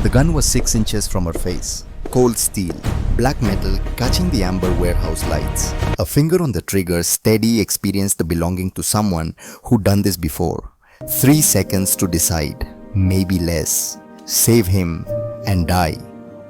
The gun was 6 inches from her face. Cold steel, black metal catching the amber warehouse lights. A finger on the trigger, steady, experienced, belonging to someone who'd done this before. 3 seconds to decide, maybe less. Save him and die,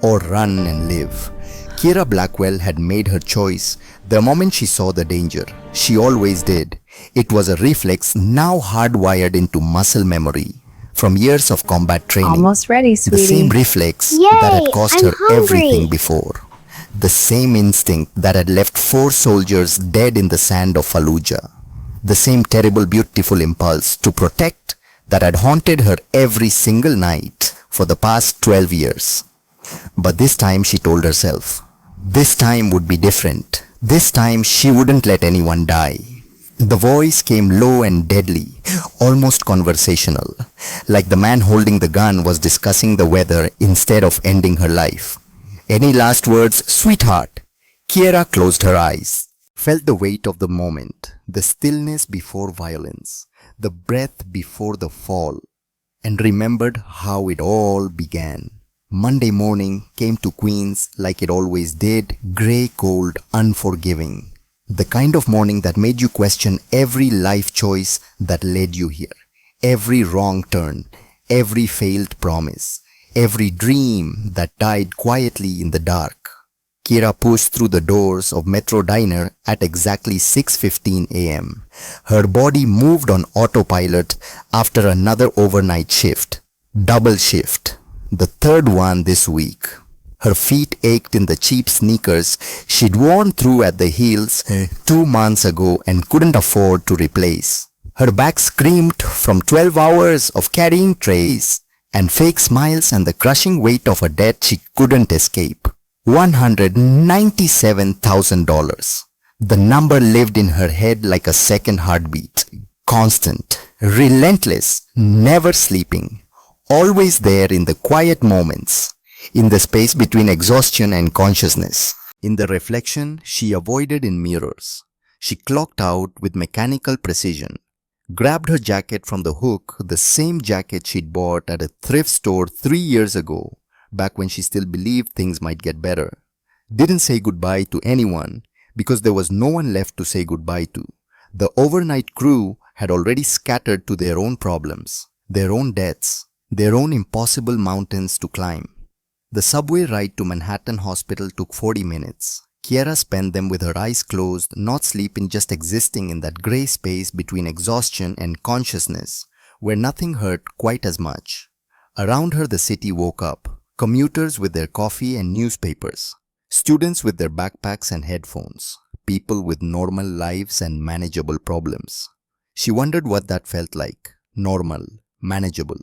or run and live. Kira Blackwell had made her choice the moment she saw the danger. She always did. It was a reflex now hardwired into muscle memory from years of combat training. Almost ready, sweetie. The same reflex Yay, that had cost I'm her hungry. everything before. The same instinct that had left 4 soldiers dead in the sand of Fallujah. The same terrible, beautiful impulse to protect that had haunted her every single night for the past 12 years. But this time she told herself, this time would be different. This time she wouldn't let anyone die. The voice came low and deadly, almost conversational, like the man holding the gun was discussing the weather instead of ending her life. Any last words, sweetheart? Kiera closed her eyes, felt the weight of the moment, the stillness before violence, the breath before the fall, and remembered how it all began. Monday morning came to Queens like it always did, grey, cold, unforgiving. The kind of morning that made you question every life choice that led you here, every wrong turn, every failed promise, every dream that died quietly in the dark. Kira pushed through the doors of Metro Diner at exactly 6:15 a.m. Her body moved on autopilot after another overnight shift, double shift, the third one this week. Her feet ached in the cheap sneakers she'd worn through at the heels 2 months ago and couldn't afford to replace. Her back screamed from 12 hours of carrying trays and fake smiles and the crushing weight of a debt she couldn't escape. $197,000. The number lived in her head like a second heartbeat. Constant, relentless, never sleeping. Always there in the quiet moments. In the space between exhaustion and consciousness. In the reflection she avoided in mirrors. She clocked out with mechanical precision. Grabbed her jacket from the hook, the same jacket she'd bought at a thrift store 3 years ago, back when she still believed things might get better. Didn't say goodbye to anyone because there was no one left to say goodbye to. The overnight crew had already scattered to their own problems, their own deaths, their own impossible mountains to climb. The subway ride to Manhattan Hospital took 40 minutes. Kiera spent them with her eyes closed, not sleeping, just existing in that grey space between exhaustion and consciousness, where nothing hurt quite as much. Around her the city woke up, commuters with their coffee and newspapers, students with their backpacks and headphones, people with normal lives and manageable problems. She wondered what that felt like. Normal, manageable.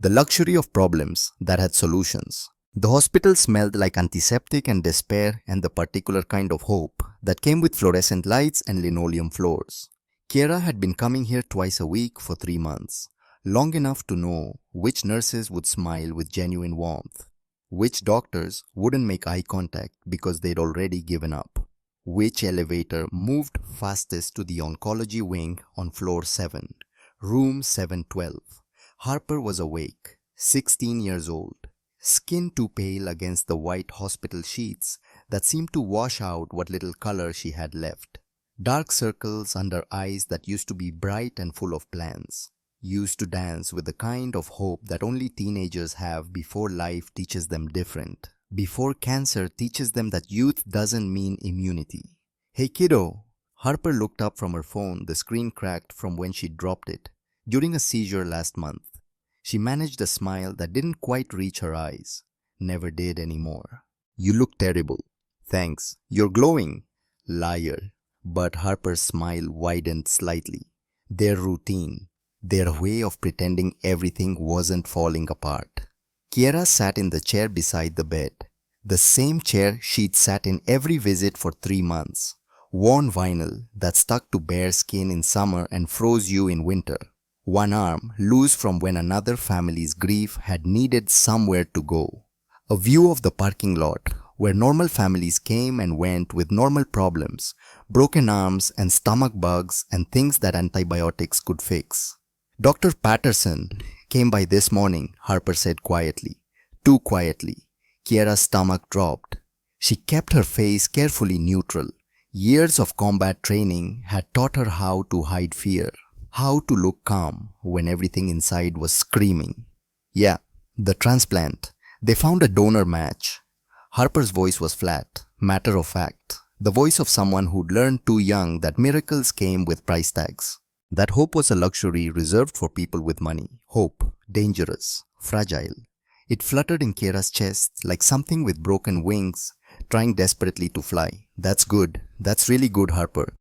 The luxury of problems that had solutions. The hospital smelled like antiseptic and despair and the particular kind of hope that came with fluorescent lights and linoleum floors. Kiera had been coming here twice a week for 3 months, long enough to know which nurses would smile with genuine warmth, which doctors wouldn't make eye contact because they'd already given up, which elevator moved fastest to the oncology wing on floor 7, room 712. Harper was awake, 16 years old. Skin too pale against the white hospital sheets that seemed to wash out what little color she had left. Dark circles under eyes that used to be bright and full of plans. Used to dance with the kind of hope that only teenagers have before life teaches them different. Before cancer teaches them that youth doesn't mean immunity. Hey kiddo! Harper looked up from her phone, the screen cracked from when she dropped it during a seizure last month. She managed a smile that didn't quite reach her eyes. Never did anymore. You look terrible. Thanks. You're glowing. Liar. But Harper's smile widened slightly. Their routine. Their way of pretending everything wasn't falling apart. Kiera sat in the chair beside the bed. The same chair she'd sat in every visit for 3 months. Worn vinyl that stuck to bare skin in summer and froze you in winter. One arm loose from when another family's grief had needed somewhere to go. A view of the parking lot where normal families came and went with normal problems, broken arms and stomach bugs and things that antibiotics could fix. Dr. Patterson came by this morning, Harper said quietly. too quietly. Kiera's stomach dropped. She kept her face carefully neutral. Years of combat training had taught her how to hide fear, how to look calm when everything inside was screaming. Yeah, the transplant. They found a donor match. Harper's voice was flat, matter of fact. The voice of someone who'd learned too young that miracles came with price tags. That hope was a luxury reserved for people with money. Hope, dangerous, fragile. It fluttered in Kiera's chest like something with broken wings, trying desperately to fly. That's good. That's really good, Harper.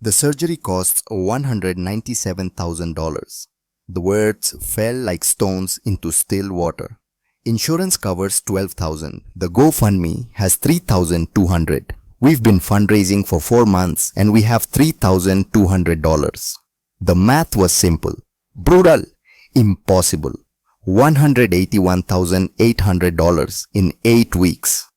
The surgery costs $197,000. The words fell like stones into still water. Insurance covers $12,000. The GoFundMe has $3,200. We've been fundraising for 4 months and we have $3,200. The math was simple. Brutal. Impossible. $181,800 in 8 weeks.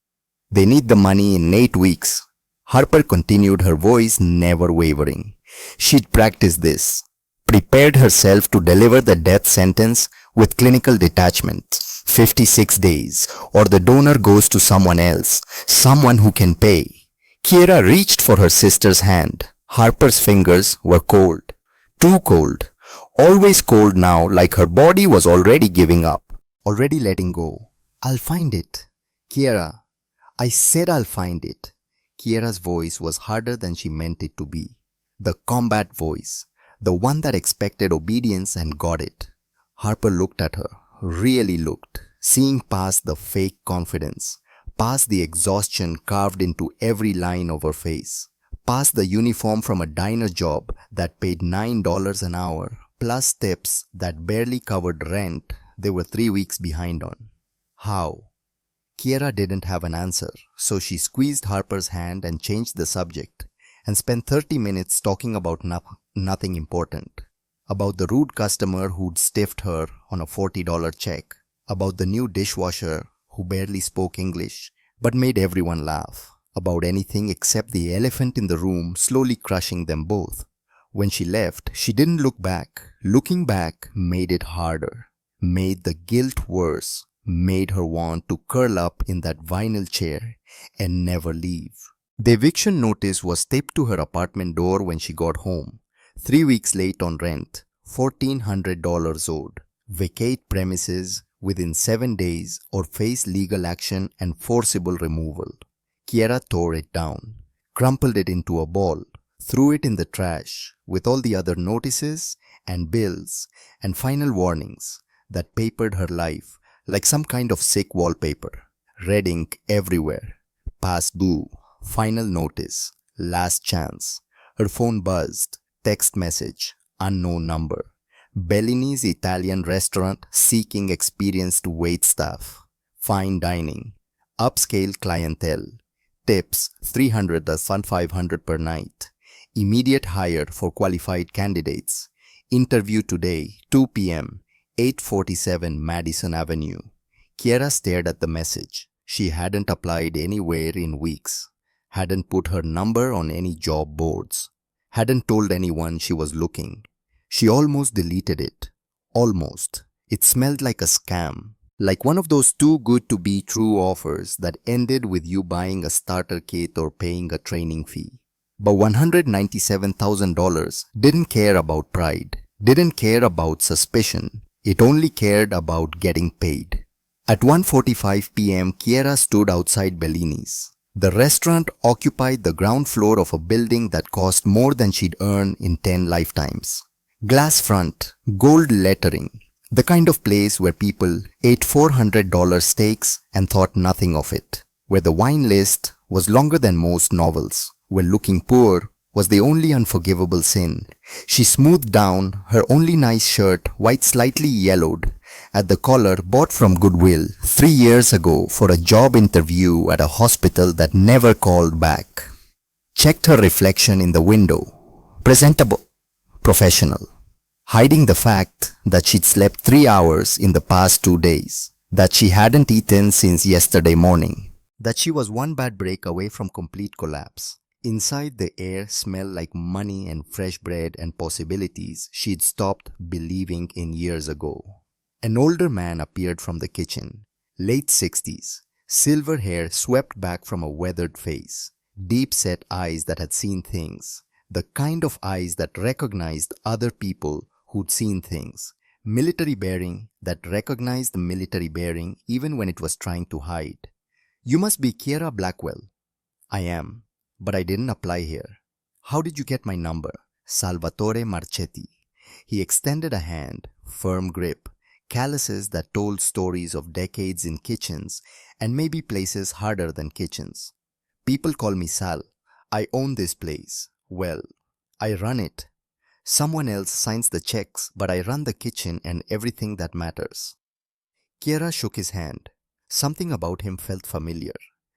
They need the money in 8 weeks. Harper continued, her voice never wavering. She'd practiced this, prepared herself to deliver the death sentence with clinical detachment. 56 days, or the donor goes to someone else, someone who can pay. Kiera reached for her sister's hand. Harper's fingers were cold. Too cold. Always cold now, like her body was already giving up, already letting go. I'll find it. Kiera, I said I'll find it. Kiera's voice was harder than she meant it to be. The combat voice. The one that expected obedience and got it. Harper looked at her, really looked, seeing past the fake confidence, past the exhaustion carved into every line of her face, past the uniform from a diner job that paid $9 an hour, plus tips that barely covered rent they were 3 weeks behind on. How? Kiera didn't have an answer, so she squeezed Harper's hand and changed the subject, and spent 30 minutes talking about nothing important. About the rude customer who'd stiffed her on a $40 check, about the new dishwasher who barely spoke English but made everyone laugh, about anything except the elephant in the room slowly crushing them both. When she left, she didn't look back. Looking back made it harder, made the guilt worse, made her want to curl up in that vinyl chair and never leave. The eviction notice was taped to her apartment door when she got home. 3 weeks late on rent, $1,400 owed. Vacate premises within 7 days or face legal action and forcible removal. Kiera tore it down, crumpled it into a ball, threw it in the trash with all the other notices and bills and final warnings that papered her life like some kind of sick wallpaper. Red ink everywhere. Past due. Final notice. Last chance. Her phone buzzed. Text message. Unknown number. Bellini's Italian restaurant seeking experienced waitstaff. Fine dining. Upscale clientele. Tips $300 to $500 per night. Immediate hire for qualified candidates. Interview today, 2 p.m. 847 Madison Avenue. Kiera stared at the message. She hadn't applied anywhere in weeks. Hadn't put her number on any job boards. Hadn't told anyone she was looking. She almost deleted it. Almost. It smelled like a scam. Like one of those too good to be true offers that ended with you buying a starter kit or paying a training fee. But $197,000 didn't care about pride. Didn't care about suspicion. It only cared about getting paid. At 1:45 p.m., Kiera stood outside Bellini's. The restaurant occupied the ground floor of a building that cost more than she'd earned in 10 lifetimes. Glass front, gold lettering, the kind of place where people ate $400 steaks and thought nothing of it, where the wine list was longer than most novels, where looking poor was the only unforgivable sin. She smoothed down her only nice shirt, white slightly yellowed, at the collar bought from Goodwill 3 years ago for a job interview at a hospital that never called back. Checked her reflection in the window. Presentable. Professional. Hiding the fact that she'd slept 3 hours in the past 2 days, that she hadn't eaten since yesterday morning, that she was one bad break away from complete collapse. Inside, the air smelled like money and fresh bread and possibilities she'd stopped believing in years ago. An older man appeared from the kitchen. Late 60s, silver hair swept back from a weathered face, deep-set eyes that had seen things, the kind of eyes that recognized other people who'd seen things, military bearing that recognized the military bearing even when it was trying to hide. You must be Kiera Blackwell. I am, but I didn't apply here. How did you get my number? Salvatore Marchetti. He extended a hand, firm grip, calluses that told stories of decades in kitchens and maybe places harder than kitchens. People call me Sal. I own this place. Well, I run it. Someone else signs the checks, but I run the kitchen and everything that matters. Kiera shook his hand. Something about him felt familiar,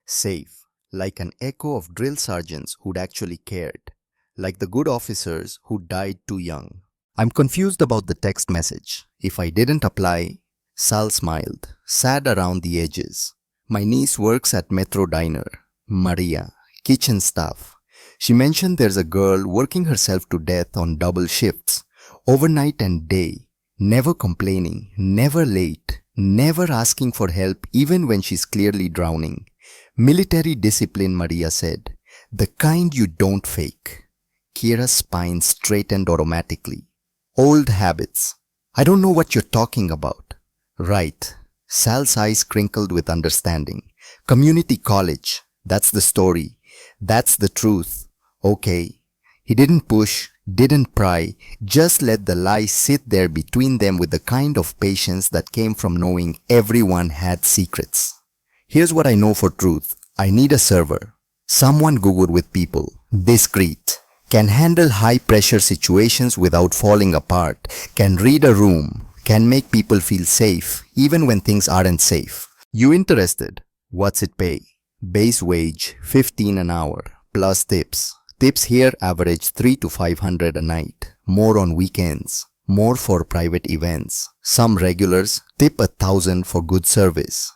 safe, like an echo of drill sergeants who'd actually cared, like the good officers who died too young. I'm confused about the text message. If I didn't apply, Sal smiled, sad around the edges. My niece works at Metro Diner. Maria, kitchen staff. She mentioned there's a girl working herself to death on double shifts, overnight and day, never complaining, never late, never asking for help even when she's clearly drowning. Military discipline, Maria said. The kind you don't fake. Kiera's spine straightened automatically. Old habits. I don't know what you're talking about. Right. Sal's eyes crinkled with understanding. Community college. That's the story. That's the truth. Okay. He didn't push, didn't pry, just let the lie sit there between them with the kind of patience that came from knowing everyone had secrets. Here's what I know for truth. I need a server. Someone good with people. Discreet. Can handle high-pressure situations without falling apart, can read a room, can make people feel safe even when things aren't safe. You interested? What's it pay? Base wage, $15 an hour, plus tips. Tips here average $300 to $500 a night, more on weekends, more for private events. Some regulars tip $1,000 for good service.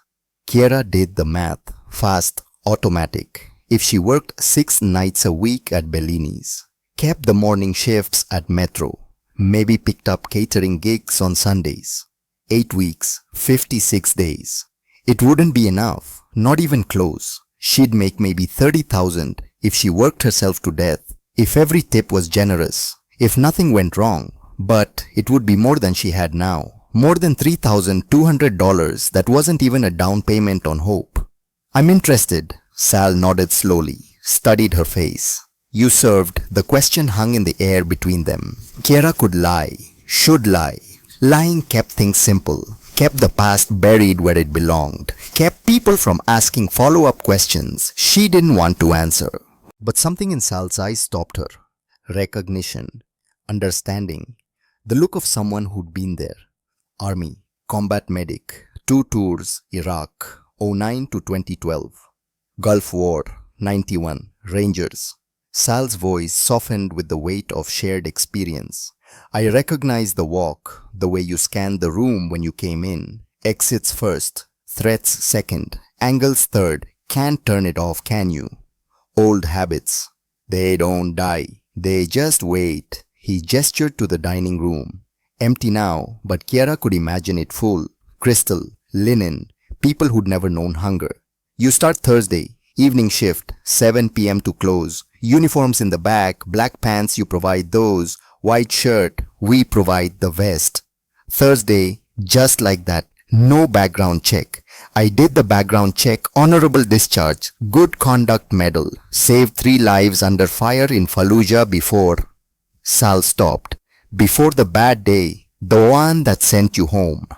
Kiera did the math, fast, automatic. If she worked 6 nights a week at Bellini's, kept the morning shifts at Metro, maybe picked up catering gigs on Sundays, 8 weeks, 56 days. It wouldn't be enough, not even close. She'd make maybe $30,000 if she worked herself to death, if every tip was generous, if nothing went wrong. But it would be more than she had now, more than $3,200 that wasn't even a down payment on hope. I'm interested. Sal nodded slowly, studied her face. You served. The question hung in the air between them. Kiera could lie, should lie. Lying kept things simple, kept the past buried where it belonged, kept people from asking follow-up questions she didn't want to answer. But something in Sal's eyes stopped her. Recognition, understanding, the look of someone who'd been there. Army, combat medic, 2 tours, Iraq, 09 to 2012. Gulf War, 91, Rangers. Sal's voice softened with the weight of shared experience. I recognize the walk, the way you scanned the room when you came in. Exits first, threats second, angles third. Can't turn it off, can you? Old habits. They don't die. They just wait. He gestured to the dining room. Empty now, but Kiera could imagine it full. Crystal, linen, people who'd never known hunger. You start Thursday, evening shift, 7 p.m. to close. Uniforms in the back, black pants, you provide those. White shirt, we provide the vest. Thursday, just like that, no background check. I did the background check, honorable discharge, good conduct medal, saved 3 lives under fire in Fallujah before. Sal stopped. Before the bad day, the one that sent you home.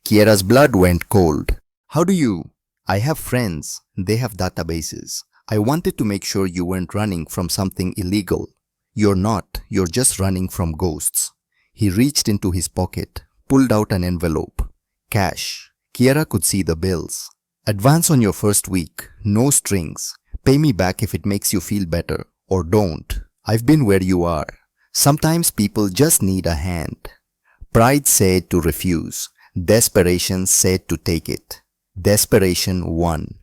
Kiera's blood went cold. How do you? I have friends. They have databases. I wanted to make sure you weren't running from something illegal. You're not. You're just running from ghosts. He reached into his pocket, pulled out an envelope. Cash. Kiera could see the bills. Advance on your first week. No strings. Pay me back if it makes you feel better. Or don't. I've been where you are. Sometimes people just need a hand. Pride said to refuse. Desperation said to take it. Desperation won.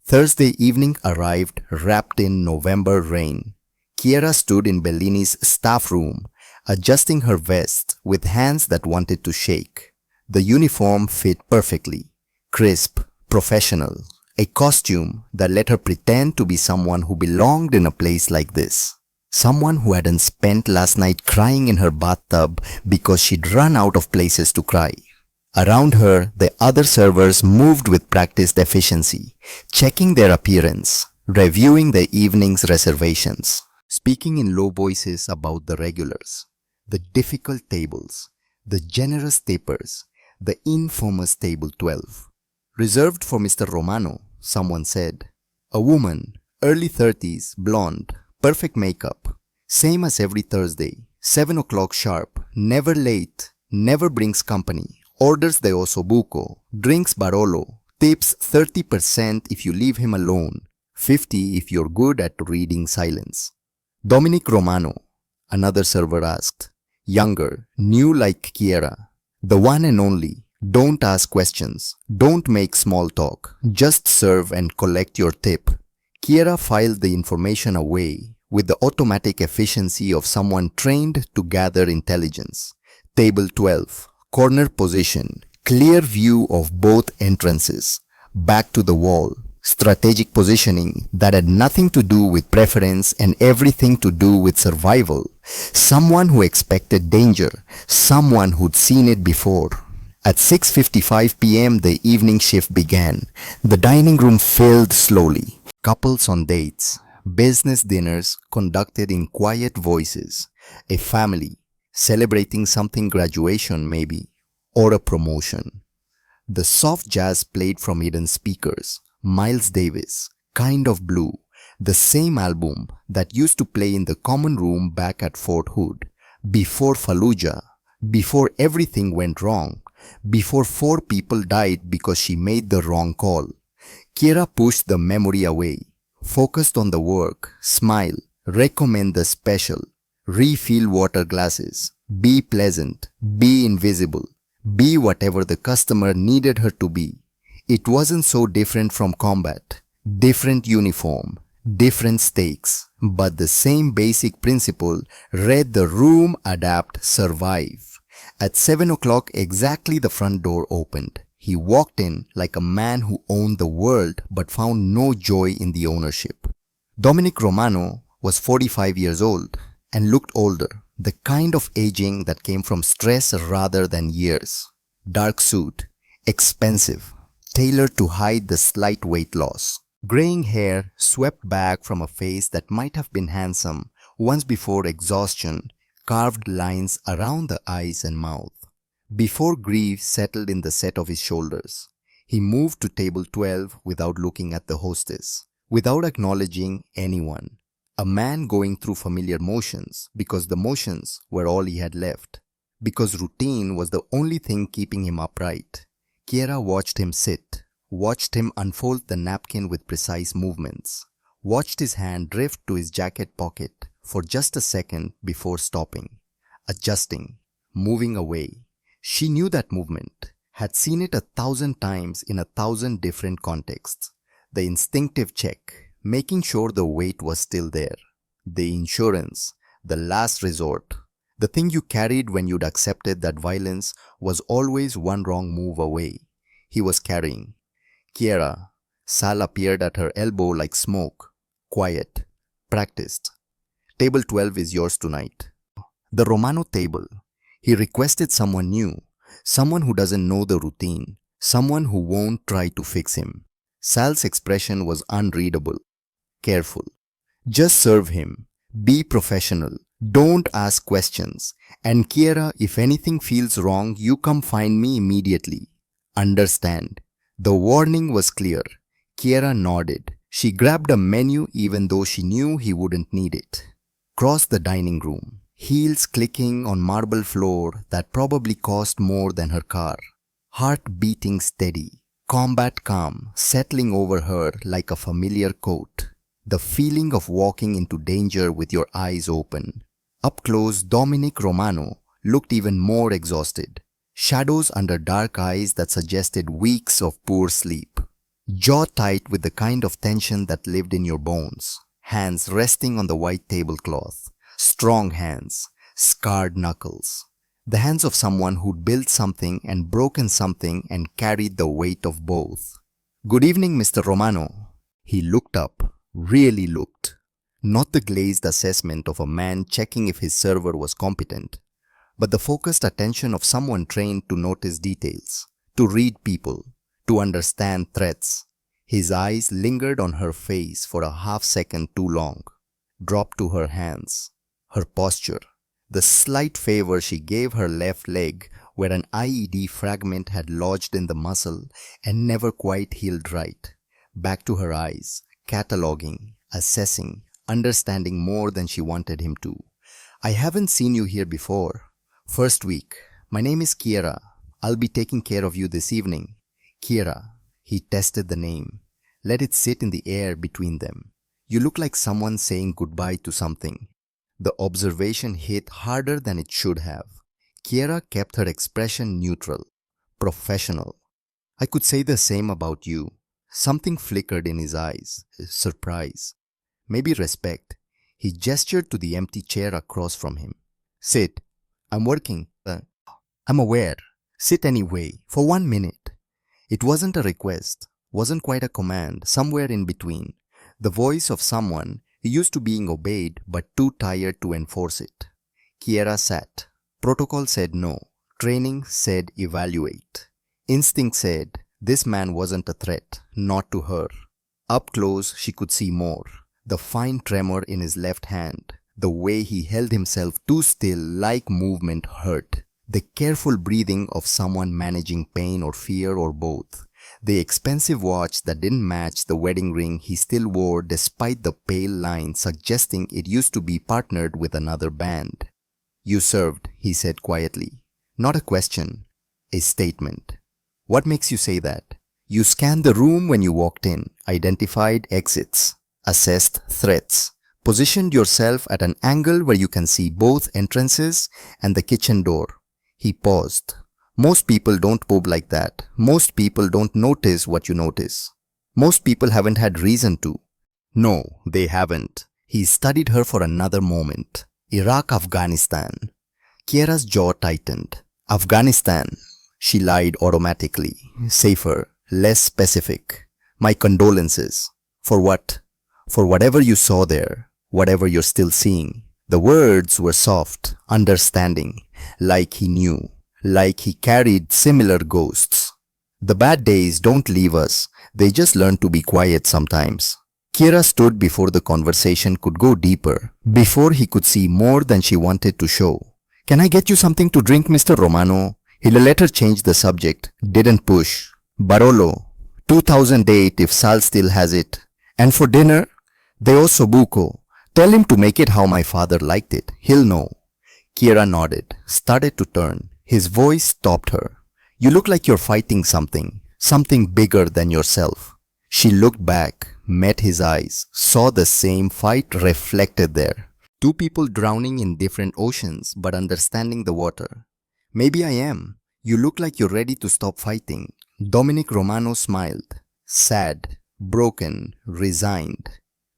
Thursday evening arrived wrapped in November rain. Kiera stood in Bellini's staff room, adjusting her vest with hands that wanted to shake. The uniform fit perfectly. Crisp, Professional, a costume that let her pretend to be someone who belonged in a place like this. Someone who hadn't spent last night crying in her bathtub because she'd run out of places to cry. Around her, the other servers moved with practiced efficiency, checking their appearance, reviewing the evening's reservations, speaking in low voices about the regulars, the difficult tables, the generous tapers, the infamous table 12. Reserved for Mr. Romano, someone said. A woman, early 30s, blonde, perfect makeup, same as every Thursday, 7 o'clock sharp, never late, never brings company, orders the osobuco, drinks Barolo, tips 30% if you leave him alone, 50 if you're good at reading silence. Dominic Romano, another server asked. Younger, new like Kiera. The one and only. Don't ask questions. Don't make small talk. Just serve and collect your tip. Kiera filed the information away with the automatic efficiency of someone trained to gather intelligence. Table 12. Corner position. Clear view of both entrances. Back to the wall. Strategic positioning that had nothing to do with preference and everything to do with survival. Someone who expected danger. Someone who'd seen it before. At 6:55 p.m. the evening shift began. The dining room filled slowly. Couples on dates. Business dinners conducted in quiet voices. A family celebrating something, graduation maybe, or a promotion. The soft jazz played from hidden speakers. Miles Davis, Kind of Blue, the same album that used to play in the common room back at Fort Hood, before Fallujah, before everything went wrong, before 4 people died because she made the wrong call. Kiera pushed the memory away, focused on the work, smile, recommend the special, refill water glasses, be pleasant, be invisible, be whatever the customer needed her to be. It wasn't so different from combat, different uniform, different stakes, but the same basic principle: read the room, adapt, survive. At 7 o'clock exactly the front door opened. He walked in like a man who owned the world but found no joy in the ownership. Dominic Romano was 45 years old and looked older, the kind of aging that came from stress rather than years. Dark suit, expensive, tailored to hide the slight weight loss. Graying hair swept back from a face that might have been handsome once before exhaustion carved lines around the eyes and mouth. Before grief settled in the set of his shoulders, he moved to table 12 without looking at the hostess, without acknowledging anyone. A man going through familiar motions because the motions were all he had left, because routine was the only thing keeping him upright. Kiera watched him sit, watched him unfold the napkin with precise movements, watched his hand drift to his jacket pocket for just a second before stopping, adjusting, moving away. She knew that movement, had seen it 1,000 times in 1,000 different contexts. The instinctive check, making sure the weight was still there. The insurance, the last resort. The thing you carried when you'd accepted that violence was always one wrong move away. He was carrying. Kiera. Sal appeared at her elbow like smoke. Quiet. Practiced. Table 12 is yours tonight. The Romano table. He requested someone new. Someone who doesn't know the routine. Someone who won't try to fix him. Sal's expression was unreadable. Careful. Just serve him. Be professional. Don't ask questions. And Kiera, if anything feels wrong, you come find me immediately. Understand. The warning was clear. Kiera nodded. She grabbed a menu even though she knew he wouldn't need it. Crossed the dining room. Heels clicking on marble floor that probably cost more than her car. Heart beating steady. Combat calm settling over her like a familiar coat. The feeling of walking into danger with your eyes open. Up close, Dominic Romano looked even more exhausted. Shadows under dark eyes that suggested weeks of poor sleep. Jaw tight with the kind of tension that lived in your bones. Hands resting on the white tablecloth. Strong hands. Scarred knuckles. The hands of someone who'd built something and broken something and carried the weight of both. Good evening, Mr. Romano. He looked up, really looked. Not the glazed assessment of a man checking if his server was competent, but the focused attention of someone trained to notice details, to read people, to understand threats. His eyes lingered on her face for a half second too long, dropped to her hands, her posture, the slight favor she gave her left leg where an IED fragment had lodged in the muscle and never quite healed right, back to her eyes, cataloging, assessing, understanding more than she wanted him to. I haven't seen you here before. First week. My name is Kiera. I'll be taking care of you this evening. Kiera. He tested the name. Let it sit in the air between them. You look like someone saying goodbye to something. The observation hit harder than it should have. Kiera kept her expression neutral, professional. I could say the same about you. Something flickered in his eyes. Surprise. Maybe respect. He gestured to the empty chair across from him. Sit. I'm working. I'm aware. Sit anyway, for 1 minute. It wasn't a request, wasn't quite a command, somewhere in between. The voice of someone used to being obeyed but too tired to enforce it. Kiera sat. Protocol said no. Training said evaluate. Instinct said this man wasn't a threat, not to her. Up close she could see more. The fine tremor in his left hand. The way he held himself too still like movement hurt. The careful breathing of someone managing pain or fear or both. The expensive watch that didn't match the wedding ring he still wore despite the pale line suggesting it used to be partnered with another band. You served, he said quietly. Not a question, a statement. What makes you say that? You scanned the room when you walked in, identified exits, assessed threats. Positioned yourself at an angle where you can see both entrances and the kitchen door. He paused. Most people don't move like that. Most people don't notice what you notice. Most people haven't had reason to. No, they haven't. He studied her for another moment. Iraq, Afghanistan. Kiera's jaw tightened. Afghanistan. She lied automatically. Safer, less specific. My condolences. For what? For whatever you saw there. Whatever you're still seeing. The words were soft, understanding, like he knew, like he carried similar ghosts. The bad days don't leave us, they just learn to be quiet sometimes. Kiera stood before the conversation could go deeper, before he could see more than she wanted to show. Can I get you something to drink, Mr. Romano? He'll let her change the subject, didn't push. Barolo, 2008 if Sal still has it. And for dinner, de ossobuco. Tell him to make it how my father liked it. He'll know. Kiera nodded, started to turn. His voice stopped her. You look like you're fighting something, something bigger than yourself. She looked back, met his eyes, saw the same fight reflected there. Two people drowning in different oceans but understanding the water. Maybe I am. You look like you're ready to stop fighting. Dominic Romano smiled. Sad, broken, resigned.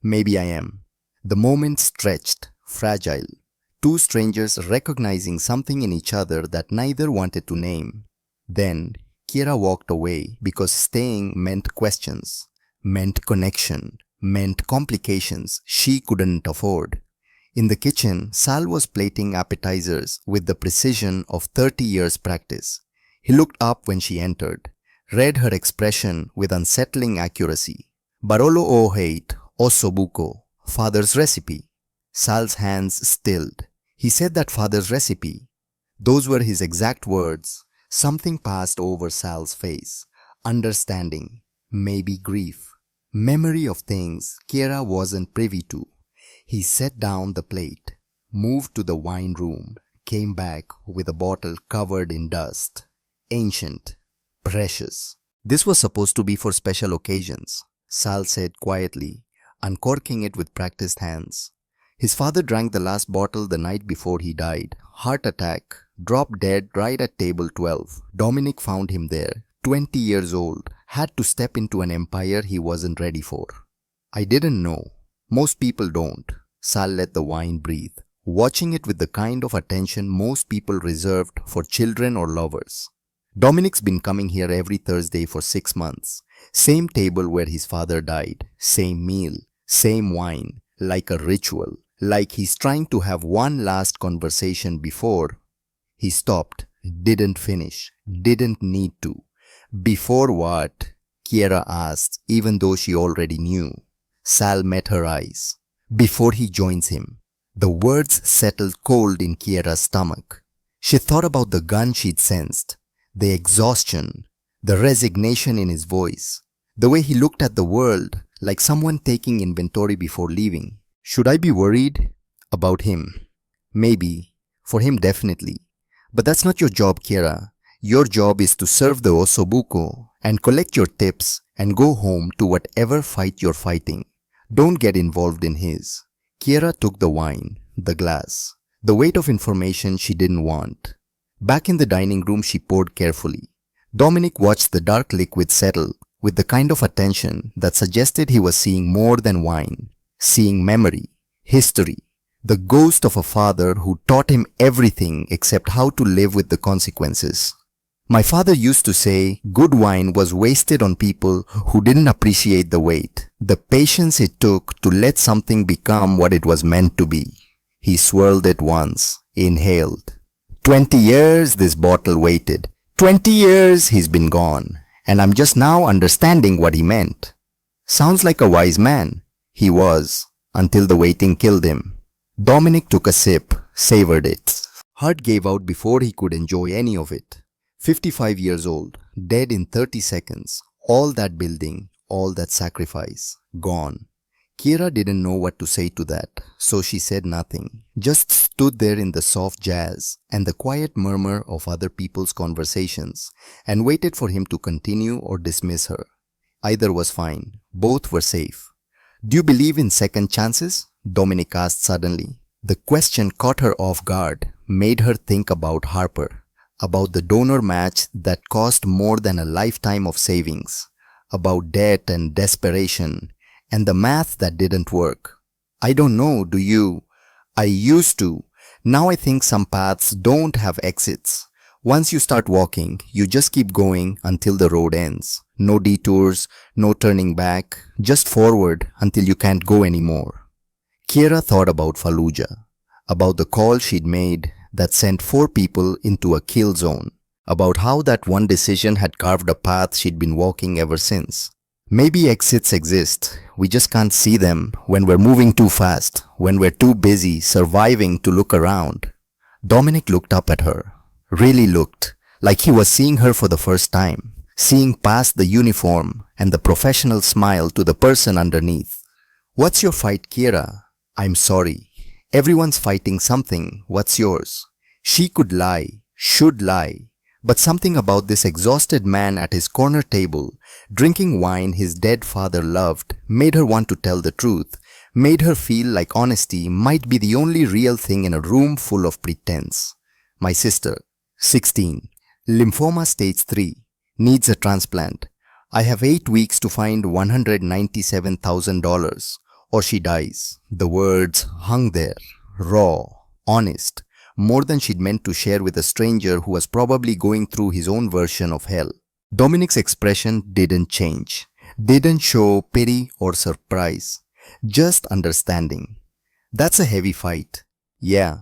Maybe I am. The moment stretched, fragile. Two strangers recognizing something in each other that neither wanted to name. Then, Kiera walked away because staying meant questions, meant connection, meant complications she couldn't afford. In the kitchen, Sal was plating appetizers with the precision of 30 years' practice. He looked up when she entered, read her expression with unsettling accuracy. Barolo o hate, ossobuco. Father's recipe. Sal's hands stilled. He said that father's recipe. Those were his exact words. Something passed over Sal's face. Understanding. Maybe grief. Memory of things Kiera wasn't privy to. He set down the plate, moved to the wine room, came back with a bottle covered in dust. Ancient. Precious. This was supposed to be for special occasions, Sal said quietly, uncorking it with practiced hands. His father drank the last bottle the night before he died. Heart attack. Dropped dead right at table 12. Dominic found him there. 20 years old. Had to step into an empire he wasn't ready for. I didn't know. Most people don't. Sal let the wine breathe, watching it with the kind of attention most people reserved for children or lovers. Dominic's been coming here every Thursday for 6 months. Same table where his father died. Same meal. Same wine. Like a ritual. Like he's trying to have one last conversation before. He stopped. Didn't finish. Didn't need to. Before what? Kiera asked, even though she already knew. Sal met her eyes. Before he joins him. The words settled cold in Kiera's stomach. She thought about the gun she'd sensed, the exhaustion, the resignation in his voice, the way he looked at the world like someone taking inventory before leaving. Should I be worried? About him? Maybe. For him, definitely. But that's not your job, Kiera. Your job is to serve the osobuco and collect your tips and go home to whatever fight you're fighting. Don't get involved in his. Kiera took the wine, the glass, the weight of information she didn't want. Back in the dining room, she poured carefully. Dominic watched the dark liquid settle with the kind of attention that suggested he was seeing more than wine, seeing memory, history, the ghost of a father who taught him everything except how to live with the consequences. My father used to say good wine was wasted on people who didn't appreciate the weight, the patience it took to let something become what it was meant to be. He swirled it once, inhaled. 20 years this bottle waited. 20 years he's been gone, and I'm just now understanding what he meant. Sounds like a wise man. He was, until the waiting killed him. Dominic took a sip, savored it. Heart gave out before he could enjoy any of it. 55 years old, dead in 30 seconds. All that building, all that sacrifice, gone. Kiera didn't know what to say to that, so she said nothing. Just stood there in the soft jazz and the quiet murmur of other people's conversations and waited for him to continue or dismiss her. Either was fine. Both were safe. Do you believe in second chances? Dominic asked suddenly. The question caught her off guard, made her think about Harper, about the donor match that cost more than a lifetime of savings, about debt and desperation, and the math that didn't work. I don't know, do you? I used to. Now I think some paths don't have exits. Once you start walking, you just keep going until the road ends. No detours, no turning back, just forward until you can't go anymore. Kiera thought about Fallujah, about the call she'd made that sent 4 people into a kill zone, about how that one decision had carved a path she'd been walking ever since. Maybe exits exist, we just can't see them when we're moving too fast, when we're too busy surviving to look around. Dominic looked up at her, really looked, like he was seeing her for the first time, seeing past the uniform and the professional smile to the person underneath. What's your fight, Kiera? I'm sorry. Everyone's fighting something. What's yours? She could lie, should lie, but something about this exhausted man at his corner table, drinking wine his dead father loved, made her want to tell the truth, made her feel like honesty might be the only real thing in a room full of pretense. My sister, 16, lymphoma stage 3, needs a transplant. I have 8 weeks to find $197,000. Or she dies. The words hung there, raw, honest, more than she'd meant to share with a stranger who was probably going through his own version of hell. Dominic's expression didn't change, didn't show pity or surprise, just understanding. That's a heavy fight. Yeah.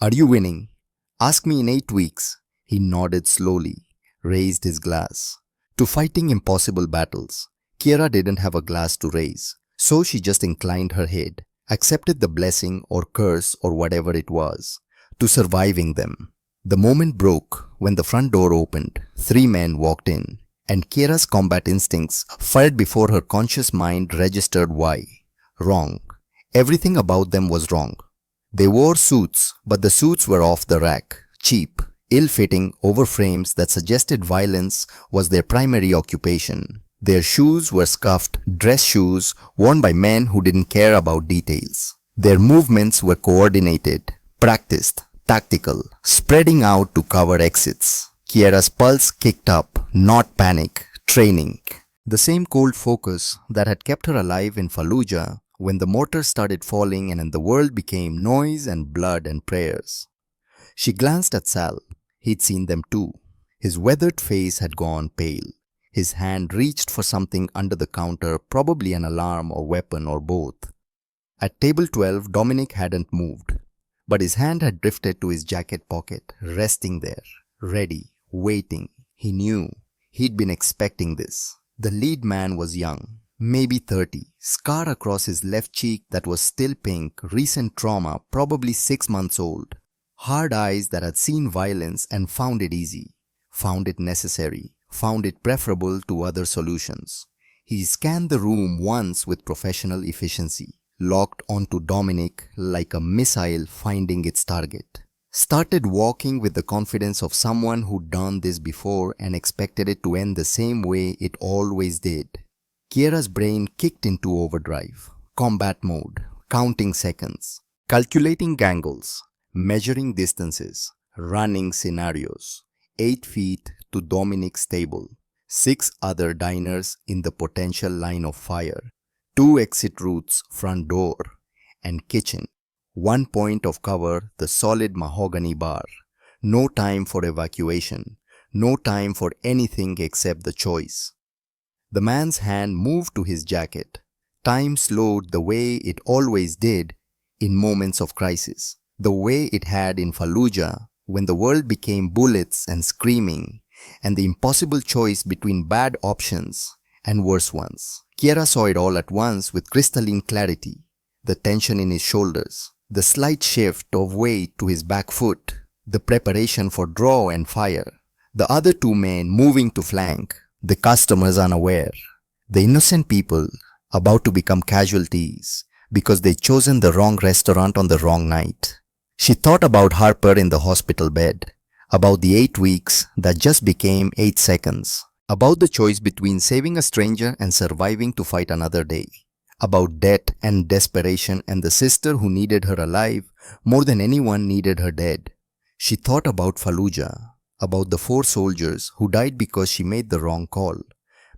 Are you winning? Ask me in 8 weeks. He nodded slowly, raised his glass. To fighting impossible battles. Kiera didn't have a glass to raise. So she just inclined her head, accepted the blessing or curse or whatever it was, to surviving them. The moment broke when the front door opened. 3 men walked in, and Kiera's combat instincts fired before her conscious mind registered why. Wrong. Everything about them was wrong. They wore suits, but the suits were off the rack, cheap, ill-fitting overframes that suggested violence was their primary occupation. Their shoes were scuffed dress shoes worn by men who didn't care about details. Their movements were coordinated, practiced, tactical, spreading out to cover exits. Kiera's pulse kicked up, not panic, training. The same cold focus that had kept her alive in Fallujah when the mortars started falling and the world became noise and blood and prayers. She glanced at Sal. He'd seen them too. His weathered face had gone pale. His hand reached for something under the counter, probably an alarm or weapon or both. At table 12, Dominic hadn't moved, but his hand had drifted to his jacket pocket, resting there, ready, waiting. He knew. He'd been expecting this. The lead man was young, maybe 30, scar across his left cheek that was still pink, recent trauma, probably 6 months old. Hard eyes that had seen violence and found it easy, found it necessary, found it preferable to other solutions. He scanned the room once with professional efficiency, locked onto Dominic like a missile finding its target. Started walking with the confidence of someone who'd done this before and expected it to end the same way it always did. Kiera's brain kicked into overdrive, combat mode, counting seconds, calculating angles, measuring distances, running scenarios. 8 feet to Dominic's table, 6 other diners in the potential line of fire, 2 exit routes, front door, and kitchen. 1 point of cover, the solid mahogany bar. No time for evacuation, no time for anything except the choice. The man's hand moved to his jacket. Time slowed the way it always did in moments of crisis, the way it had in Fallujah when the world became bullets and screaming, and the impossible choice between bad options and worse ones. Kiera saw it all at once with crystalline clarity. The tension in his shoulders, the slight shift of weight to his back foot, the preparation for draw and fire, the other 2 men moving to flank, the customers unaware, the innocent people about to become casualties because they'd chosen the wrong restaurant on the wrong night. She thought about Harper in the hospital bed, about the 8 weeks that just became 8 seconds, about the choice between saving a stranger and surviving to fight another day, about debt and desperation and the sister who needed her alive more than anyone needed her dead. She thought about Fallujah, about the 4 soldiers who died because she made the wrong call,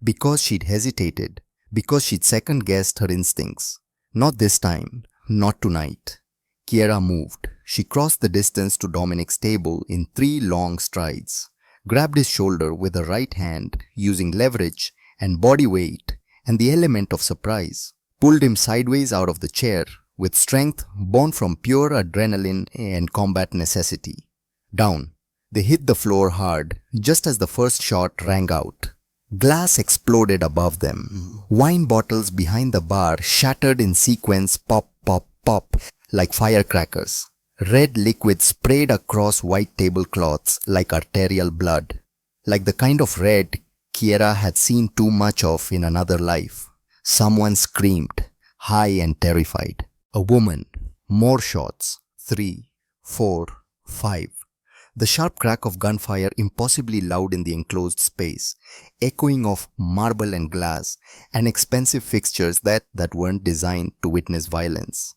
because she'd hesitated, because she'd second-guessed her instincts. Not this time, not tonight. Kiera moved. She crossed the distance to Dominic's table in 3 long strides, grabbed his shoulder with her right hand using leverage and body weight and the element of surprise, pulled him sideways out of the chair with strength born from pure adrenaline and combat necessity. Down. They hit the floor hard just as the first shot rang out. Glass exploded above them. Wine bottles behind the bar shattered in sequence, pop, pop, pop, like firecrackers. Red liquid sprayed across white tablecloths like arterial blood, like the kind of red Kiera had seen too much of in another life. Someone screamed, high and terrified. A woman. More shots. 3, 4, 5. The sharp crack of gunfire impossibly loud in the enclosed space, echoing of marble and glass and expensive fixtures that weren't designed to witness violence.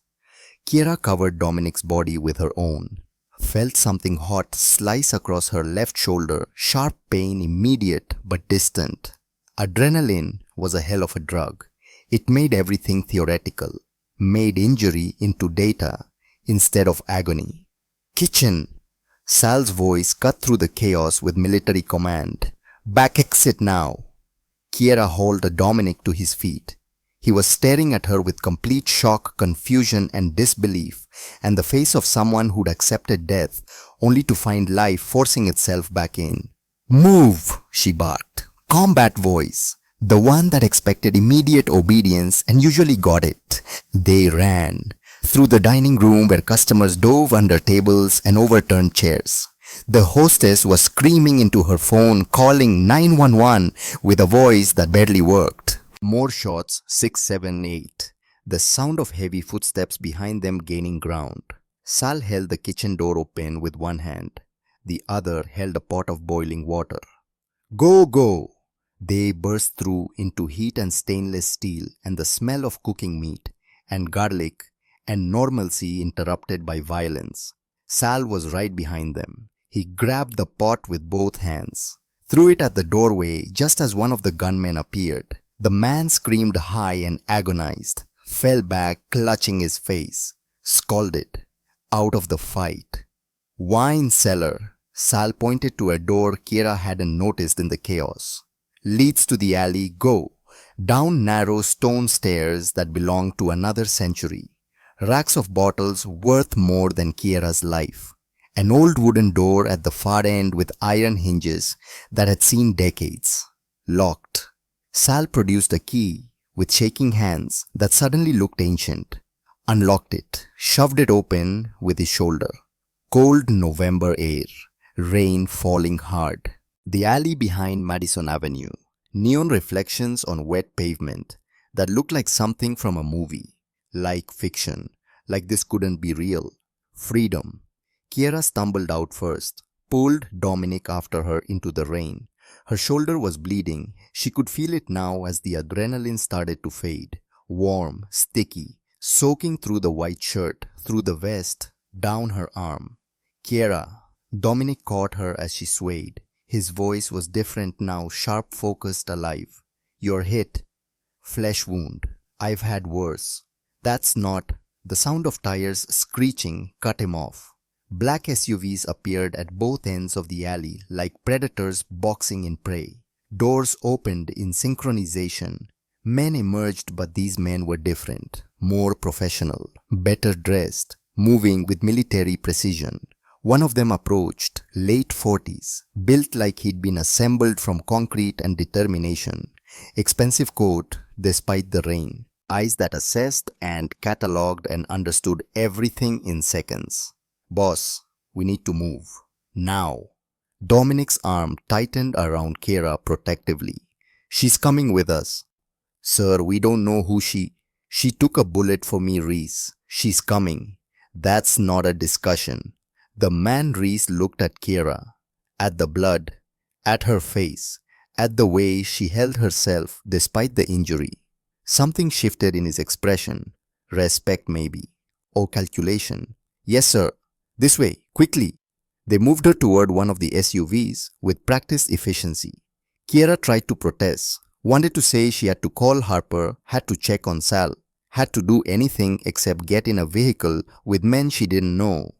Kiera covered Dominic's body with her own, felt something hot slice across her left shoulder, sharp pain immediate but distant. Adrenaline was a hell of a drug. It made everything theoretical, made injury into data instead of agony. Kitchen! Sal's voice cut through the chaos with military command. Back exit now! Kiera hauled Dominic to his feet. He was staring at her with complete shock, confusion and disbelief, and the face of someone who'd accepted death only to find life forcing itself back in. Move! She barked. Combat voice. The one that expected immediate obedience and usually got it. They ran. Through the dining room where customers dove under tables and overturned chairs. The hostess was screaming into her phone, calling 911 with a voice that barely worked. More shots, 6, 7, 8. The sound of heavy footsteps behind them gaining ground. Sal held the kitchen door open with one hand. The other held a pot of boiling water. Go, go! They burst through into heat and stainless steel and the smell of cooking meat and garlic and normalcy interrupted by violence. Sal was right behind them. He grabbed the pot with both hands, threw it at the doorway just as one of the gunmen appeared. The man screamed high and agonized, fell back clutching his face, scalded, out of the fight. Wine cellar, Sal pointed to a door Kiera hadn't noticed in the chaos. Leads to the alley, go. Down narrow stone stairs that belonged to another century. Racks of bottles worth more than Kiera's life. An old wooden door at the far end with iron hinges that had seen decades. Locked. Sal produced a key with shaking hands that suddenly looked ancient. Unlocked it, shoved it open with his shoulder. Cold November air. Rain falling hard. The alley behind Madison Avenue. Neon reflections on wet pavement that looked like something from a movie. Like fiction. Like this couldn't be real. Freedom. Kiera stumbled out first, pulled Dominic after her into the rain. Her shoulder was bleeding. She could feel it now as the adrenaline started to fade. Warm, sticky, soaking through the white shirt, through the vest, down her arm. Kiera. Dominic caught her as she swayed. His voice was different now, sharp, focused, alive. You're hit. Flesh wound. I've had worse. That's not. The sound of tires screeching cut him off. Black SUVs appeared at both ends of the alley like predators boxing in prey. Doors opened in synchronization. Men emerged, but these men were different, more professional, better dressed, moving with military precision. One of them approached, late 40s, built like he'd been assembled from concrete and determination. Expensive coat, despite the rain. Eyes that assessed and catalogued and understood everything in seconds. Boss, we need to move. Now. Dominic's arm tightened around Kiera protectively. She's coming with us. Sir, we don't know who she took a bullet for me, Reese. She's coming. That's not a discussion. The man Reese looked at Kiera, at the blood, at her face, at the way she held herself despite the injury. Something shifted in his expression. Respect maybe. Or calculation. Yes, sir. This way, quickly. They moved her toward one of the SUVs with practiced efficiency. Kiera tried to protest, wanted to say she had to call Harper, had to check on Sal, had to do anything except get in a vehicle with men she didn't know.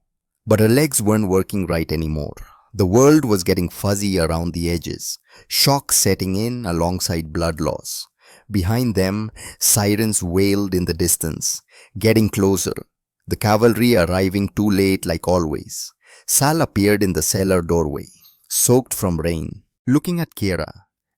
But her legs weren't working right anymore. The world was getting fuzzy around the edges, shock setting in alongside blood loss. Behind them, sirens wailed in the distance, getting closer. The cavalry arriving too late like always. Sal appeared in the cellar doorway, soaked from rain. Looking at Kiera,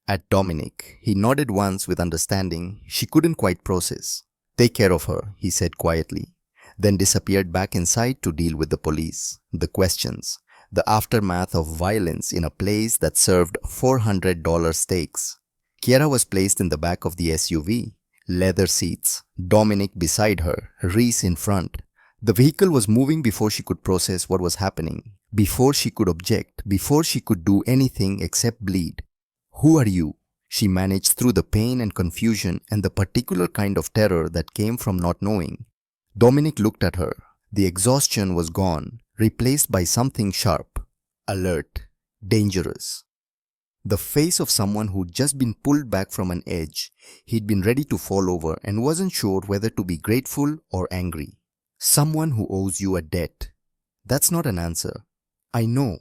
at Dominic, he nodded once with understanding she couldn't quite process. Take care of her, he said quietly, then disappeared back inside to deal with the police, the questions, the aftermath of violence in a place that served $400 steaks. Kiera was placed in the back of the SUV, leather seats, Dominic beside her, Reese in front. The vehicle was moving before she could process what was happening, before she could object, before she could do anything except bleed. Who are you? She managed through the pain and confusion and the particular kind of terror that came from not knowing. Dominic looked at her. The exhaustion was gone, replaced by something sharp, alert, dangerous. The face of someone who'd just been pulled back from an edge. He'd been ready to fall over and wasn't sure whether to be grateful or angry. Someone who owes you a debt. That's not an answer. I know.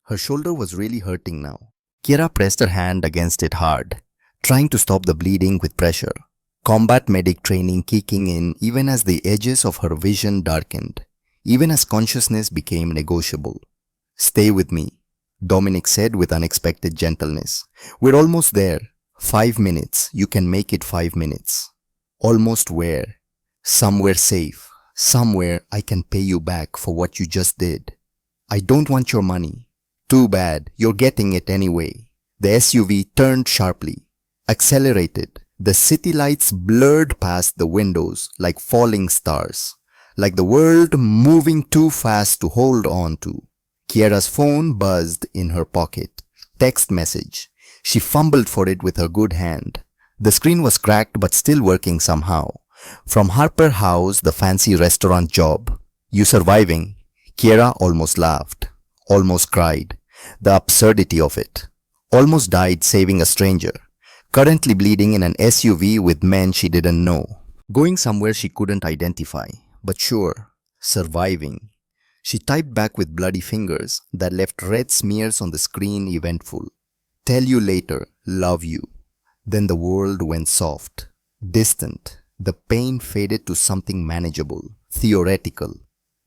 Her shoulder was really hurting now. Kiera pressed her hand against it hard, trying to stop the bleeding with pressure. Combat medic training kicking in even as the edges of her vision darkened, even as consciousness became negotiable. Stay with me, Dominic said with unexpected gentleness. We're almost there. 5 minutes. You can make it 5 minutes. Almost where? Somewhere safe. Somewhere I can pay you back for what you just did. I don't want your money. Too bad, you're getting it anyway. The SUV turned sharply, accelerated. The city lights blurred past the windows like falling stars, like the world moving too fast to hold on to. Kiera's phone buzzed in her pocket. Text message. She fumbled for it with her good hand. The screen was cracked but still working somehow. From Harper House, the fancy restaurant job. You surviving? Kiera almost laughed, almost cried. The absurdity of it. Almost died saving a stranger. Currently bleeding in an SUV with men she didn't know. Going somewhere she couldn't identify. But sure, surviving. She typed back with bloody fingers that left red smears on the screen eventful. Tell you later, love you. Then the world went soft, distant. The pain faded to something manageable, theoretical.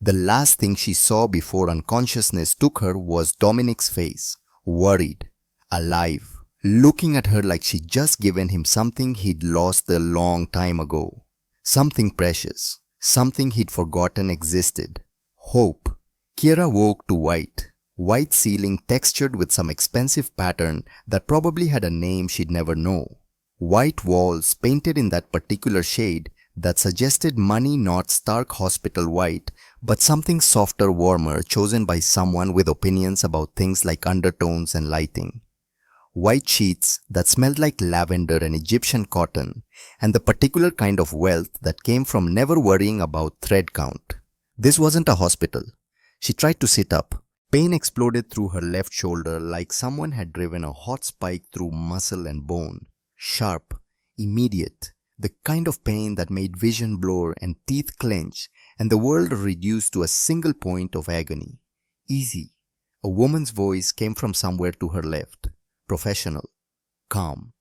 The last thing she saw before unconsciousness took her was Dominic's face, worried, alive, looking at her like she'd just given him something he'd lost a long time ago. Something precious, something he'd forgotten existed. Hope. Kiera woke to white ceiling textured with some expensive pattern that probably had a name she'd never know. White walls painted in that particular shade that suggested money, not stark hospital white, but something softer, warmer, chosen by someone with opinions about things like undertones and lighting. White sheets that smelled like lavender and Egyptian cotton, and the particular kind of wealth that came from never worrying about thread count. This wasn't a hospital. She tried to sit up. Pain exploded through her left shoulder like someone had driven a hot spike through muscle and bone. Sharp, immediate, the kind of pain that made vision blur and teeth clench and the world reduced to a single point of agony. Easy. A woman's voice came from somewhere to her left. Professional. Calm.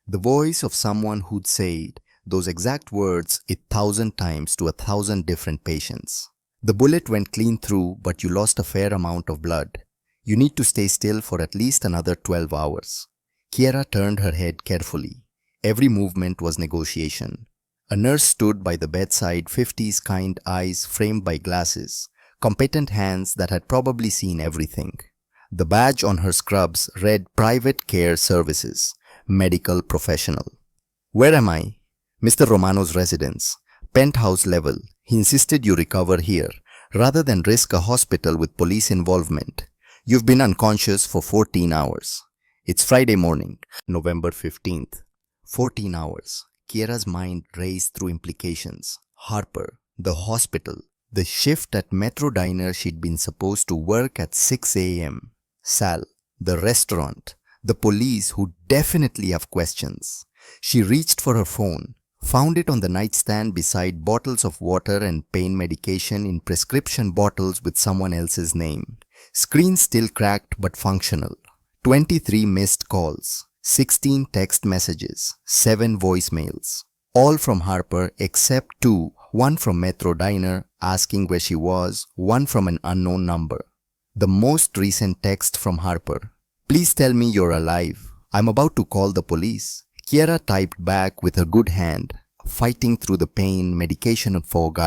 The voice of someone who'd said those exact words 1,000 times to 1,000 different patients. The bullet went clean through, but you lost a fair amount of blood. You need to stay still for at least another 12 hours. Kiera turned her head carefully. Every movement was negotiation. A nurse stood by the bedside, 50s kind eyes framed by glasses, competent hands that had probably seen everything. The badge on her scrubs read Private Care Services, Medical Professional. Where am I? Mr. Romano's residence. Penthouse level. He insisted you recover here, rather than risk a hospital with police involvement. You've been unconscious for 14 hours. It's Friday morning, November 15th. 14 hours. Kiera's mind raced through implications. Harper, the hospital, the shift at Metro Diner she'd been supposed to work at 6 a.m. Sal, the restaurant, the police who definitely have questions. She reached for her phone, found it on the nightstand beside bottles of water and pain medication in prescription bottles with someone else's name. Screen still cracked but functional. 23 missed calls, 16 text messages, 7 voicemails. All from Harper except 2, one from Metro Diner asking where she was, one from an unknown number. The most recent text from Harper. Please tell me you're alive. I'm about to call the police. Kiera typed back with her good hand, fighting through the pain, medication and fog.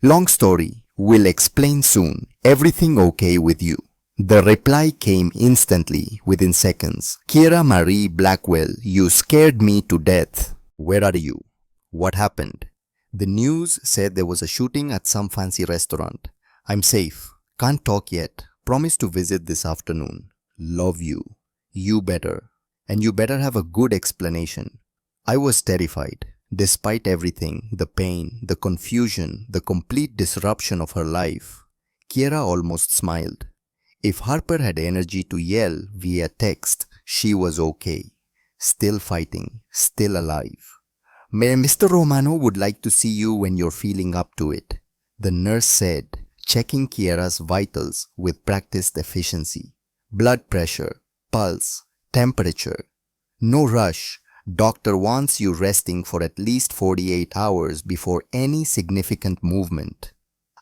Long story. We'll explain soon. Everything okay with you? The reply came instantly, within seconds. Kiera Marie Blackwell, you scared me to death. Where are you? What happened? The news said there was a shooting at some fancy restaurant. I'm safe. Can't talk yet. Promise to visit this afternoon. Love you. You better. And you better have a good explanation. I was terrified. Despite everything, the pain, the confusion, the complete disruption of her life, Kiera almost smiled. If Harper had energy to yell via text, she was okay. Still fighting, still alive. Mr. Romano would like to see you when you're feeling up to it, the nurse said, checking Kiera's vitals with practiced efficiency. Blood pressure, pulse, temperature. No rush. Doctor wants you resting for at least 48 hours before any significant movement.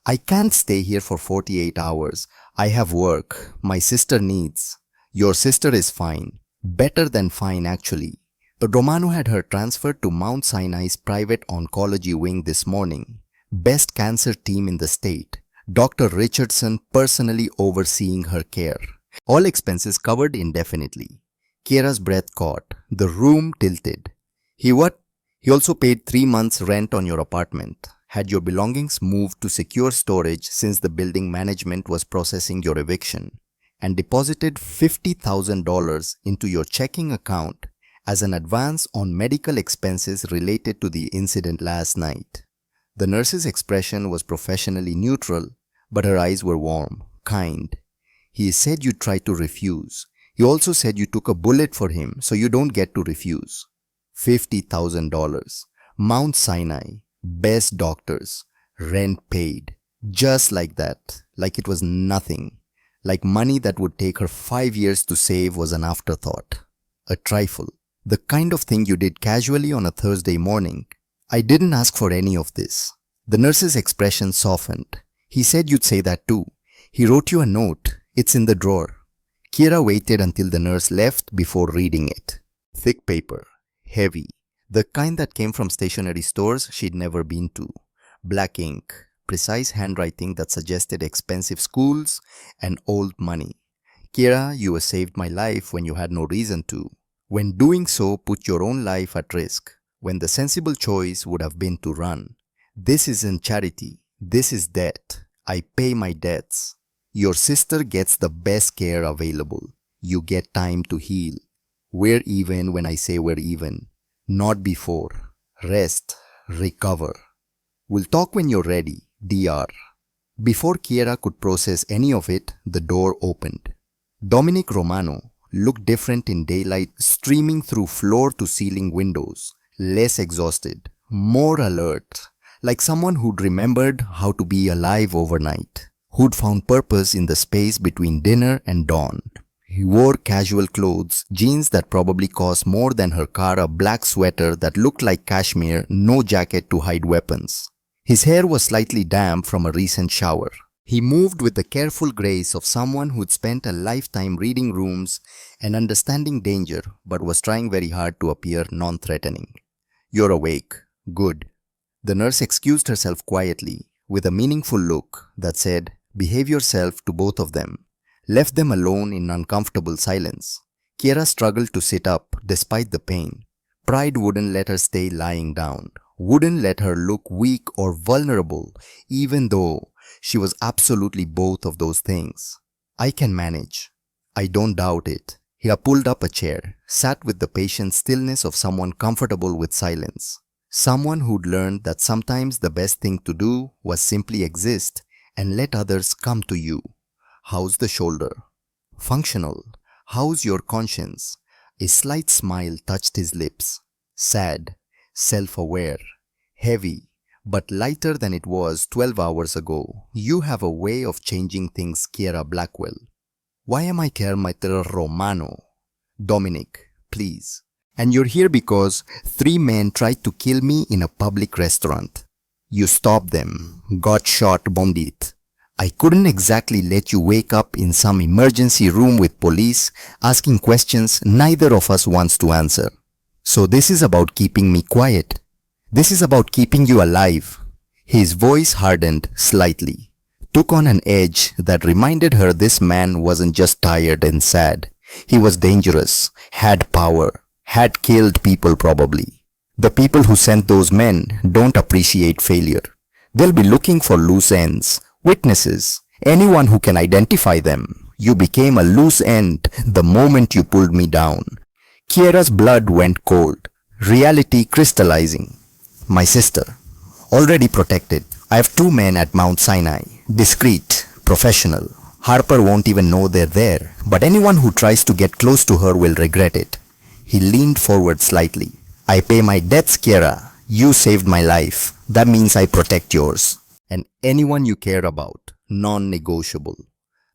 I can't stay here for 48 hours. I have work. My sister needs. Your sister is fine. Better than fine actually. But Romano had her transferred to Mount Sinai's private oncology wing this morning. Best cancer team in the state. Dr. Richardson personally overseeing her care. All expenses covered indefinitely. Kiera's breath caught. The room tilted. He what? He also paid 3 months rent on your apartment. Had your belongings moved to secure storage since the building management was processing your eviction. And deposited $50,000 into your checking account as an advance on medical expenses related to the incident last night. The nurse's expression was professionally neutral, but her eyes were warm, kind. He said you tried to refuse. He also said you took a bullet for him, so you don't get to refuse. $50,000. Mount Sinai. Best doctors. Rent paid. Just like that, like it was nothing. Like money that would take her 5 years to save was an afterthought. A trifle. The kind of thing you did casually on a Thursday morning. I didn't ask for any of this. The nurse's expression softened. He said you'd say that too. He wrote you a note. It's in the drawer. Kira waited until the nurse left before reading it. Thick paper. Heavy. The kind that came from stationery stores she'd never been to. Black ink. Precise handwriting that suggested expensive schools and old money. Kira, you have saved my life when you had no reason to. When doing so put your own life at risk. When the sensible choice would have been to run. This isn't charity. This is debt. I pay my debts. Your sister gets the best care available. You get time to heal. We're even when I say we're even. Not before. Rest. Recover. We'll talk when you're ready. Dr. Before Kira could process any of it, the door opened. Dominic Romano looked different in daylight, streaming through floor-to-ceiling windows. Less exhausted. More alert. Like someone who'd remembered how to be alive overnight. Who'd found purpose in the space between dinner and dawn. He wore casual clothes, jeans that probably cost more than her car, a black sweater that looked like cashmere, no jacket to hide weapons. His hair was slightly damp from a recent shower. He moved with the careful grace of someone who'd spent a lifetime reading rooms and understanding danger, but was trying very hard to appear non-threatening. You're awake. Good. The nurse excused herself quietly, with a meaningful look that said, behave yourself to both of them. Left them alone in uncomfortable silence. Kira struggled to sit up despite the pain. Pride wouldn't let her stay lying down. Wouldn't let her look weak or vulnerable, even though she was absolutely both of those things. I can manage. I don't doubt it. He pulled up a chair, sat with the patient stillness of someone comfortable with silence. Someone who'd learned that sometimes the best thing to do was simply exist and let others come to you. How's the shoulder? Functional. How's your conscience? A slight smile touched his lips. Sad. Self-aware, heavy, but lighter than it was 12 hours ago. You have a way of changing things, Kira Blackwell. Why am I Kermiter Romano? Dominic, please. And you're here because 3 men tried to kill me in a public restaurant. You stopped them, got shot, bombed it. I couldn't exactly let you wake up in some emergency room with police asking questions neither of us wants to answer. So this is about keeping me quiet. This is about keeping you alive. His voice hardened slightly, took on an edge that reminded her this man wasn't just tired and sad. He was dangerous, had power, had killed people probably. The people who sent those men don't appreciate failure. They'll be looking for loose ends, witnesses, anyone who can identify them. You became a loose end the moment you pulled me down. Kira's blood went cold, reality crystallizing. My sister, already protected. I have 2 men at Mount Sinai, discreet, professional. Harper won't even know they're there, but anyone who tries to get close to her will regret it. He leaned forward slightly. I pay my debts, Kira. You saved my life. That means I protect yours. And anyone you care about, non-negotiable.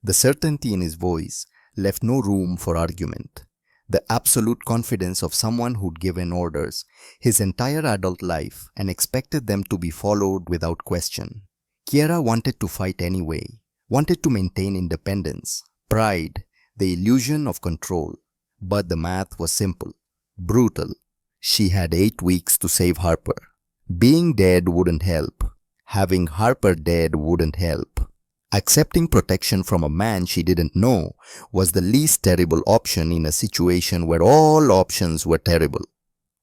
The certainty in his voice left no room for argument. The absolute confidence of someone who'd given orders his entire adult life and expected them to be followed without question. Kira wanted to fight anyway, wanted to maintain independence, pride, the illusion of control. But the math was simple, brutal. She had 8 weeks to save Harper. Being dead wouldn't help. Having Harper dead wouldn't help. Accepting protection from a man she didn't know was the least terrible option in a situation where all options were terrible.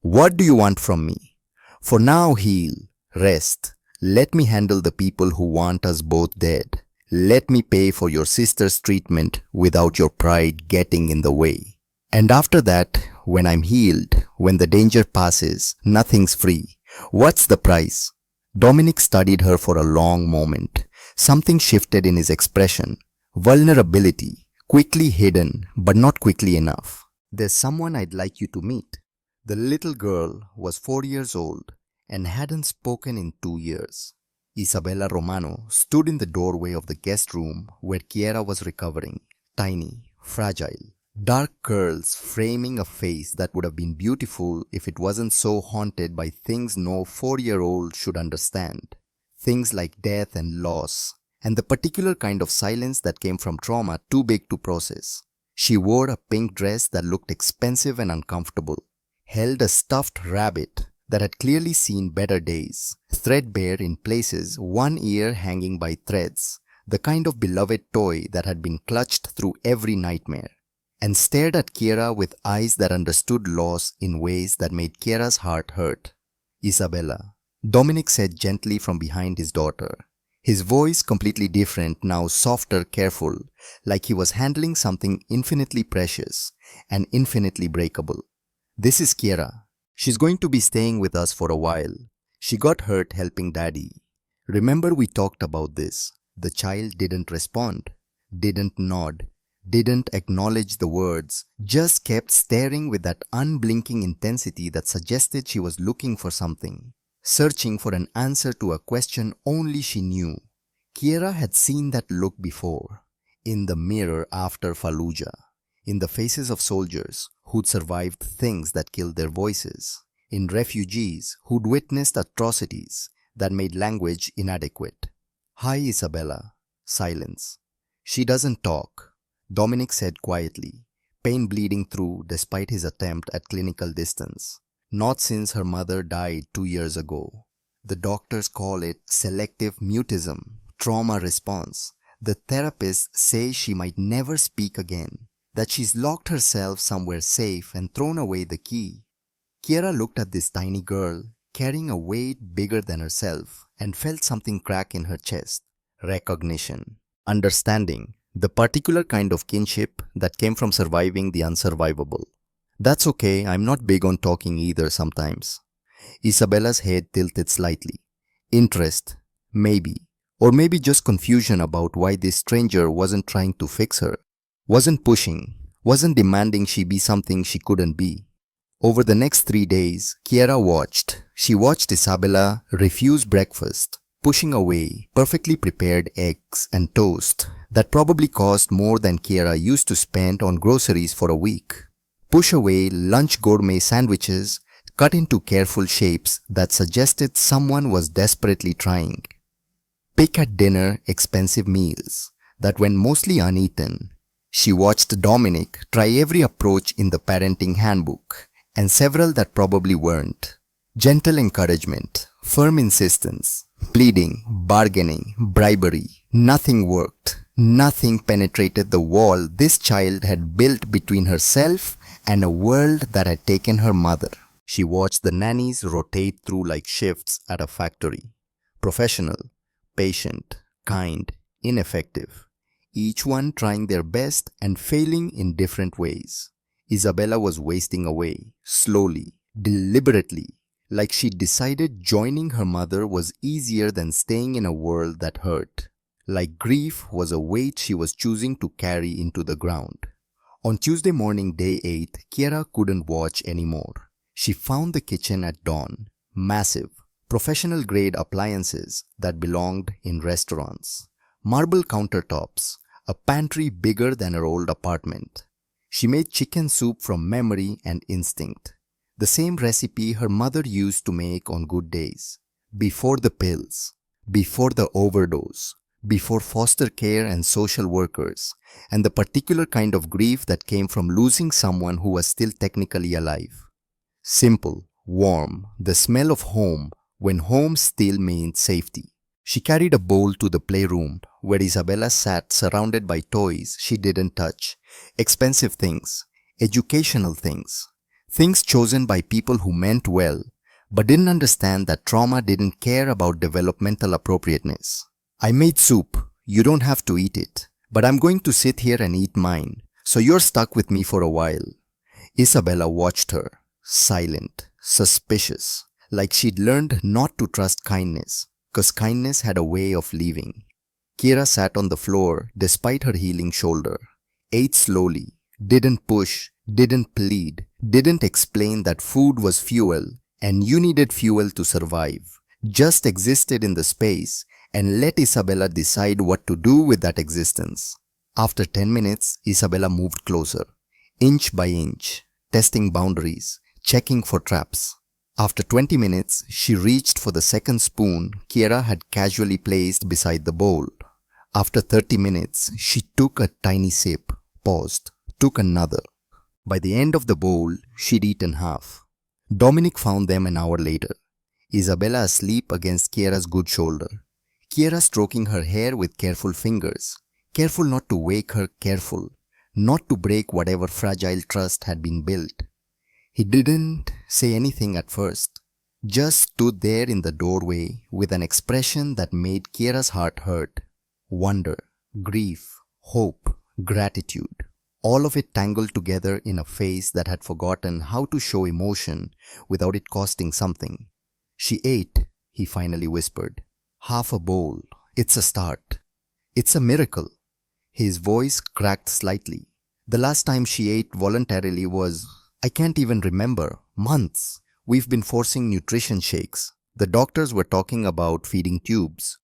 What do you want from me? For now, heal, rest. Let me handle the people who want us both dead. Let me pay for your sister's treatment without your pride getting in the way. And after that, when I'm healed, when the danger passes, nothing's free. What's the price? Dominic studied her for a long moment. Something shifted in his expression. Vulnerability, quickly hidden, but not quickly enough. There's someone I'd like you to meet. The little girl was 4 years old and hadn't spoken in 2 years. Isabella Romano stood in the doorway of the guest room where Kiera was recovering, tiny, fragile, dark curls framing a face that would have been beautiful if it wasn't so haunted by things no 4-year-old should understand. Things like death and loss, and the particular kind of silence that came from trauma too big to process. She wore a pink dress that looked expensive and uncomfortable, held a stuffed rabbit that had clearly seen better days, threadbare in places, one ear hanging by threads, the kind of beloved toy that had been clutched through every nightmare, and stared at Kiera with eyes that understood loss in ways that made Kiera's heart hurt. "Isabella," Dominic said gently from behind his daughter, his voice completely different, now softer, careful, like he was handling something infinitely precious and infinitely breakable. "This is Kiera. She's going to be staying with us for a while. She got hurt helping Daddy. Remember we talked about this?" The child didn't respond, didn't nod, didn't acknowledge the words, just kept staring with that unblinking intensity that suggested she was looking for something, searching for an answer to a question only she knew. Kiera had seen that look before, in the mirror after Fallujah, in the faces of soldiers who'd survived things that killed their voices, in refugees who'd witnessed atrocities that made language inadequate. "Hi, Isabella." Silence. "She doesn't talk," Dominic said quietly, pain bleeding through despite his attempt at clinical distance. "Not since her mother died 2 years ago. The doctors call it selective mutism, trauma response. The therapists say she might never speak again, that she's locked herself somewhere safe and thrown away the key." Kiera looked at this tiny girl, carrying a weight bigger than herself, and felt something crack in her chest. Recognition. Understanding. The particular kind of kinship that came from surviving the unsurvivable. "That's okay, I'm not big on talking either sometimes." Isabella's head tilted slightly. Interest. Maybe. Or maybe just confusion about why this stranger wasn't trying to fix her, wasn't pushing, wasn't demanding she be something she couldn't be. Over the next 3 days, Kiera watched. She watched Isabella refuse breakfast, pushing away perfectly prepared eggs and toast that probably cost more than Kiera used to spend on groceries for a week. Push away lunch gourmet sandwiches cut into careful shapes that suggested someone was desperately trying. Pick at dinner expensive meals that went mostly uneaten. She watched Dominic try every approach in the parenting handbook, and several that probably weren't. Gentle encouragement, firm insistence, pleading, bargaining, bribery. Nothing worked. Nothing penetrated the wall this child had built between herself and a world that had taken her mother. She watched the nannies rotate through like shifts at a factory. Professional, patient, kind, ineffective. Each one trying their best and failing in different ways. Isabella was wasting away, slowly, deliberately, like she'd decided joining her mother was easier than staying in a world that hurt. Like grief was a weight she was choosing to carry into the ground. On Tuesday morning, day 8, Kiera couldn't watch anymore. She found the kitchen at dawn, massive, professional-grade appliances that belonged in restaurants. Marble countertops, a pantry bigger than her old apartment. She made chicken soup from memory and instinct. The same recipe her mother used to make on good days. Before the pills, before the overdose, before foster care and social workers, and the particular kind of grief that came from losing someone who was still technically alive. Simple, warm, the smell of home when home still meant safety. She carried a bowl to the playroom where Isabella sat surrounded by toys she didn't touch, expensive things, educational things, things chosen by people who meant well but didn't understand that trauma didn't care about developmental appropriateness. "I made soup, you don't have to eat it, but I'm going to sit here and eat mine, so you're stuck with me for a while." Isabella watched her, silent, suspicious, like she'd learned not to trust kindness, 'cause kindness had a way of leaving. Kiera sat on the floor despite her healing shoulder, ate slowly, didn't push, didn't plead, didn't explain that food was fuel and you needed fuel to survive, just existed in the space and let Isabella decide what to do with that existence. After 10 minutes, Isabella moved closer, inch by inch, testing boundaries, checking for traps. After 20 minutes, she reached for the second spoon Kiera had casually placed beside the bowl. After 30 minutes, she took a tiny sip, paused, took another. By the end of the bowl, she'd eaten half. Dominic found them an hour later, Isabella asleep against Kiera's good shoulder. Kiera stroking her hair with careful fingers, careful not to wake her, careful not to break whatever fragile trust had been built. He didn't say anything at first, just stood there in the doorway with an expression that made Kiera's heart hurt. Wonder, grief, hope, gratitude, all of it tangled together in a face that had forgotten how to show emotion without it costing something. She ate, he finally whispered. Half a bowl. It's a start. It's a miracle. His voice cracked slightly. The last time she ate voluntarily was, I can't even remember, months. We've been forcing nutrition shakes. The doctors were talking about feeding tubes.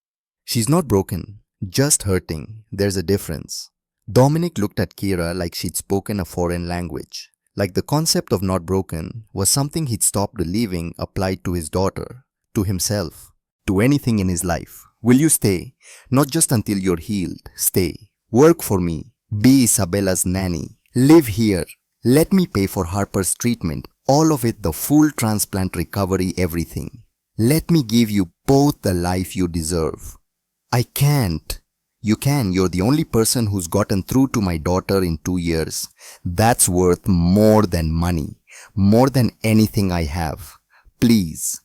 She's not broken, just hurting. There's a difference. Dominic looked at Kiera like she'd spoken a foreign language, like the concept of not broken was something he'd stopped believing applied to his daughter, to himself, to anything in his life. Will you stay? Not just until you're healed. Stay. Work for me. Be Isabella's nanny. Live here. Let me pay for Harper's treatment. All of it, the full transplant recovery, everything. Let me give you both the life you deserve. I can't. You can. You're the only person who's gotten through to my daughter in 2 years. That's worth more than money. More than anything I have. Please.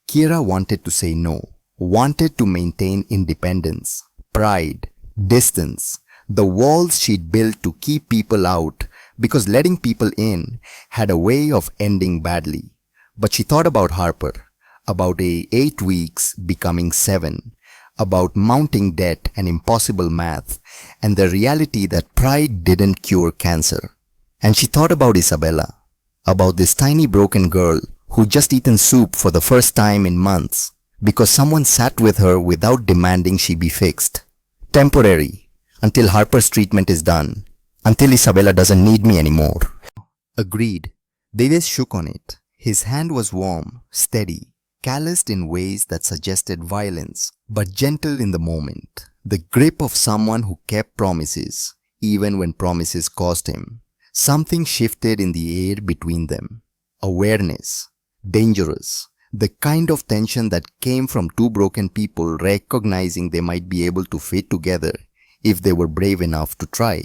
Kiera wanted to say no. Wanted to maintain independence, pride, distance, the walls she'd built to keep people out because letting people in had a way of ending badly. But she thought about Harper, about 8 weeks becoming 7, about mounting debt and impossible math, and the reality that pride didn't cure cancer. And she thought about Isabella, about this tiny broken girl who'd just eaten soup for the first time in months because someone sat with her without demanding she be fixed. Temporary, until Harper's treatment is done, until Isabella doesn't need me anymore. Agreed. Deves shook on it. His hand was warm, steady, calloused in ways that suggested violence, but gentle in the moment. The grip of someone who kept promises, even when promises cost him. Something shifted in the air between them. Awareness. Dangerous. The kind of tension that came from two broken people recognizing they might be able to fit together if they were brave enough to try.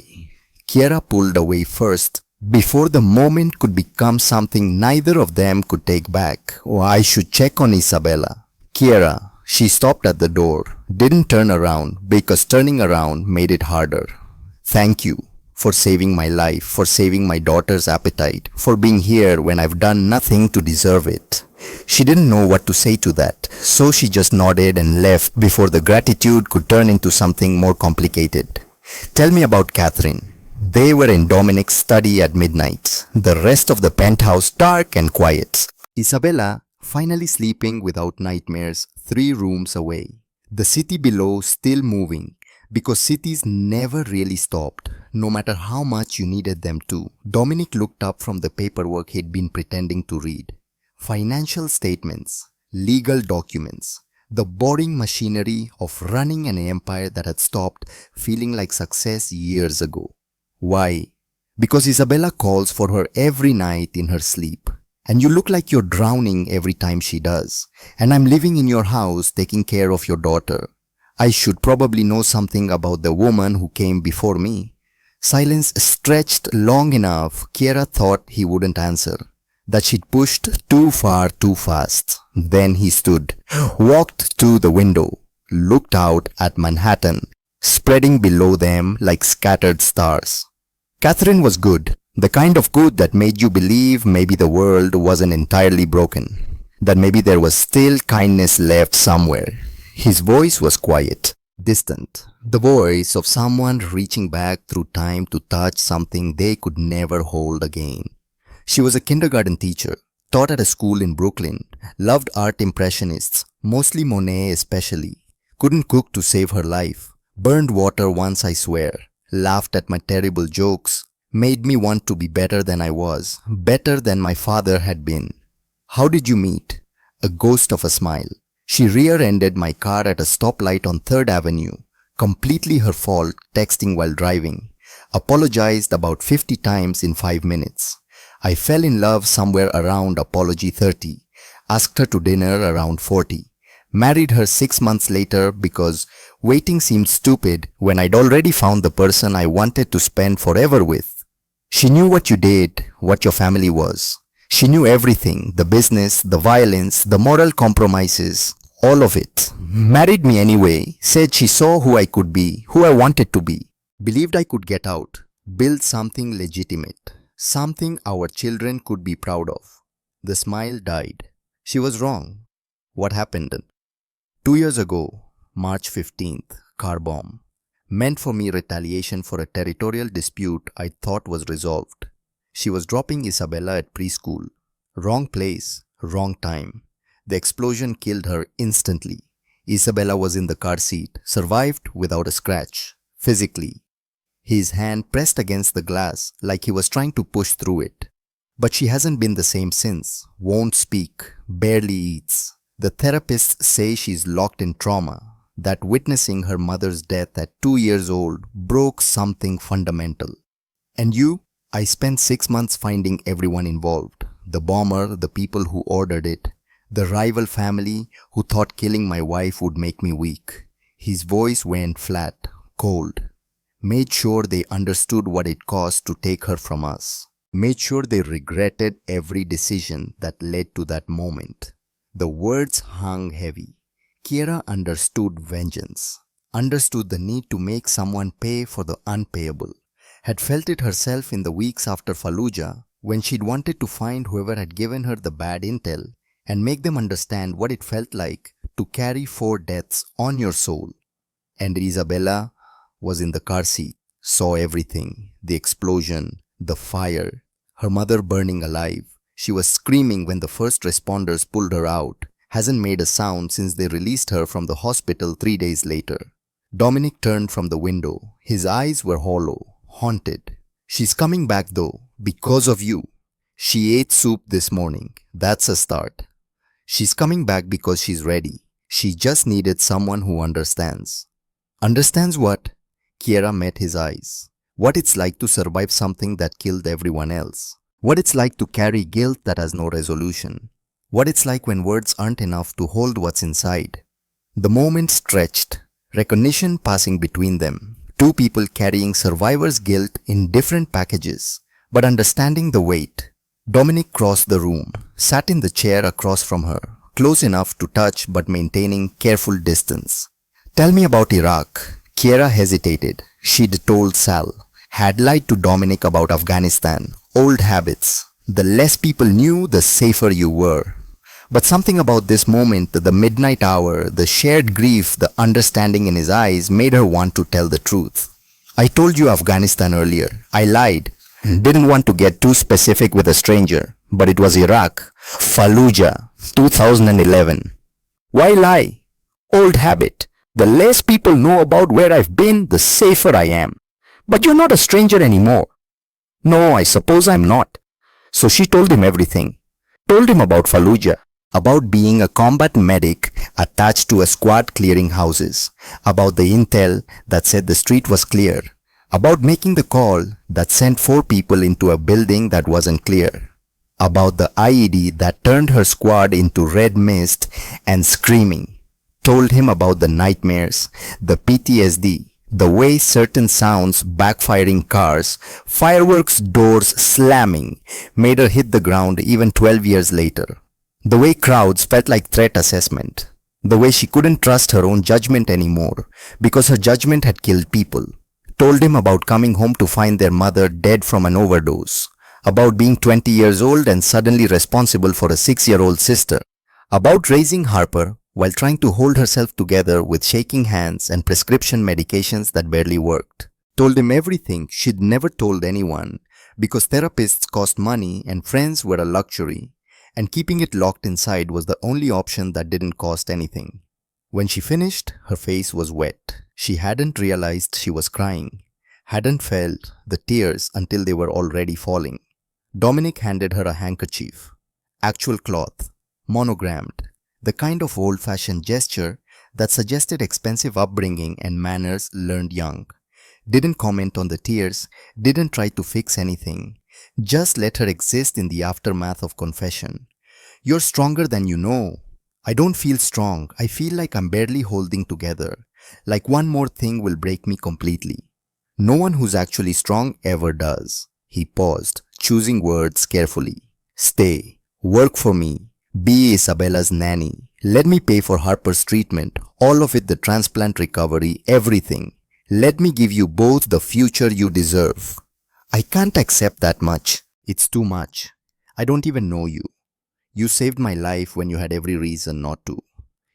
Kiera pulled away first, before the moment could become something neither of them could take back. Oh, I should check on Isabella. Kiera, she stopped at the door, didn't turn around because turning around made it harder. Thank you for saving my life, for saving my daughter's appetite, for being here when I've done nothing to deserve it. She didn't know what to say to that, so she just nodded and left before the gratitude could turn into something more complicated. Tell me about Catherine. They were in Dominic's study at midnight, the rest of the penthouse dark and quiet. Isabella finally sleeping without nightmares 3 rooms away. The city below still moving, because cities never really stopped, no matter how much you needed them to. Dominic looked up from the paperwork he'd been pretending to read. Financial statements, legal documents, the boring machinery of running an empire that had stopped feeling like success years ago. Why? Because Isabella calls for her every night in her sleep. And you look like you're drowning every time she does. And I'm living in your house taking care of your daughter. I should probably know something about the woman who came before me. Silence stretched long enough, Kiera thought he wouldn't answer. That she'd pushed too far too fast. Then he stood, walked to the window, looked out at Manhattan, spreading below them like scattered stars. Catherine was good, the kind of good that made you believe maybe the world wasn't entirely broken, that maybe there was still kindness left somewhere. His voice was quiet, distant, the voice of someone reaching back through time to touch something they could never hold again. She was a kindergarten teacher, taught at a school in Brooklyn, loved art impressionists, mostly Monet especially, couldn't cook to save her life, burned water once I swear, laughed at my terrible jokes, made me want to be better than I was, better than my father had been. How did you meet? A ghost of a smile. She rear-ended my car at a stoplight on 3rd Avenue, completely her fault, texting while driving. Apologized about 50 times in 5 minutes. I fell in love somewhere around apology 30. Asked her to dinner around 40. Married her 6 months later because waiting seemed stupid when I'd already found the person I wanted to spend forever with. She knew what you did, what your family was. She knew everything, the business, the violence, the moral compromises, all of it. Married me anyway, said she saw who I could be, who I wanted to be. Believed I could get out, build something legitimate, something our children could be proud of. The smile died. She was wrong. What happened? 2 years ago, March 15th, car bomb. Meant for me retaliation for a territorial dispute I thought was resolved. She was dropping Isabella at preschool. Wrong place, wrong time. The explosion killed her instantly. Isabella was in the car seat, survived without a scratch. Physically. His hand pressed against the glass like he was trying to push through it. But she hasn't been the same since. Won't speak, barely eats. The therapists say she's locked in trauma, that witnessing her mother's death at 2 years old broke something fundamental. And you? I spent 6 months finding everyone involved. The bomber, the people who ordered it, the rival family who thought killing my wife would make me weak. His voice went flat, cold. Made sure they understood what it cost to take her from us. Made sure they regretted every decision that led to that moment. The words hung heavy. Kiera understood vengeance, understood the need to make someone pay for the unpayable, had felt it herself in the weeks after Fallujah when she'd wanted to find whoever had given her the bad intel and make them understand what it felt like to carry 4 deaths on your soul. And Isabella was in the car seat, saw everything, the explosion, the fire, her mother burning alive. She was screaming when the first responders pulled her out. Hasn't made a sound since they released her from the hospital 3 days later. Dominic turned from the window. His eyes were hollow, haunted. She's coming back though, because of you. She ate soup this morning. That's a start. She's coming back because she's ready. She just needed someone who understands. Understands what? Kiera met his eyes. What it's like to survive something that killed everyone else. What it's like to carry guilt that has no resolution. What it's like when words aren't enough to hold what's inside. The moment stretched, recognition passing between them. 2 people carrying survivor's guilt in different packages, but understanding the weight. Dominic crossed the room, sat in the chair across from her, close enough to touch but maintaining careful distance. Tell me about Iraq. Kiera hesitated. She'd told Sal, had lied to Dominic about Afghanistan, old habits. The less people knew, the safer you were. But something about this moment, the midnight hour, the shared grief, the understanding in his eyes made her want to tell the truth. I told you Afghanistan earlier. I lied. Didn't want to get too specific with a stranger, but it was Iraq. Fallujah, 2011. Why lie? Old habit. The less people know about where I've been, the safer I am. But you're not a stranger anymore. No, I suppose I'm not. So she told him everything. Told him about Fallujah, about being a combat medic attached to a squad clearing houses, about the intel that said the street was clear, about making the call that sent 4 people into a building that wasn't clear, about the IED that turned her squad into red mist and screaming. Told him about the nightmares, the PTSD, the way certain sounds, backfiring cars, fireworks doors slamming, made her hit the ground even 12 years later. The way crowds felt like threat assessment. The way she couldn't trust her own judgment anymore because her judgment had killed people. Told him about coming home to find their mother dead from an overdose. About being 20 years old and suddenly responsible for a 6-year-old sister. About raising Harper while trying to hold herself together with shaking hands and prescription medications that barely worked. Told him everything she'd never told anyone because therapists cost money and friends were a luxury, and keeping it locked inside was the only option that didn't cost anything. When she finished, her face was wet. She hadn't realized she was crying, hadn't felt the tears until they were already falling. Dominic handed her a handkerchief. Actual cloth, monogrammed, the kind of old-fashioned gesture that suggested expensive upbringing and manners learned young. Didn't comment on the tears, didn't try to fix anything, just let her exist in the aftermath of confession. You're stronger than you know. I don't feel strong. I feel like I'm barely holding together. Like one more thing will break me completely. No one who's actually strong ever does. He paused, choosing words carefully. Stay. Work for me. Be Isabella's nanny. Let me pay for Harper's treatment. All of it, the transplant recovery, everything. Let me give you both the future you deserve. I can't accept that much. It's too much. I don't even know you. You saved my life when you had every reason not to.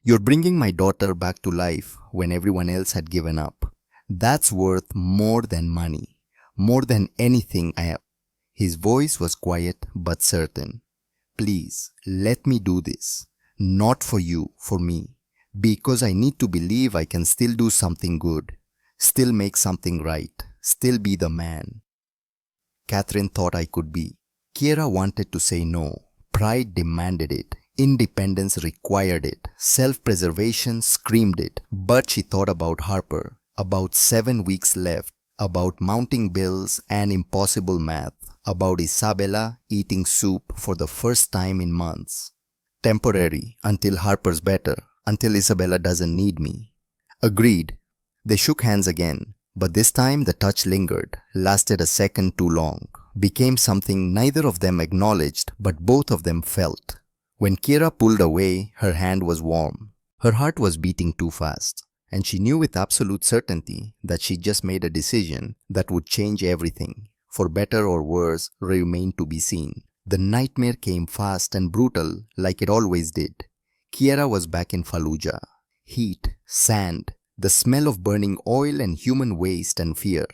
You're bringing my daughter back to life when everyone else had given up. That's worth more than money, more than anything I have. His voice was quiet but certain. Please, let me do this. Not for you, for me. Because I need to believe I can still do something good. Still make something right. Still be the man Catherine thought I could be. Kiera wanted to say no. Pride demanded it. Independence required it. Self-preservation screamed it. But she thought about Harper, about 7 weeks left, about mounting bills and impossible math, about Isabella eating soup for the first time in months. Temporary, until Harper's better, until Isabella doesn't need me. Agreed. They shook hands again, but this time the touch lingered, lasted a second too long, became something neither of them acknowledged but both of them felt. When Kiera pulled away, her hand was warm. Her heart was beating too fast, and she knew with absolute certainty that she just made a decision that would change everything. For better or worse remained to be seen. The nightmare came fast and brutal like it always did. Kiera was back in Fallujah. Heat, sand, the smell of burning oil and human waste and fear.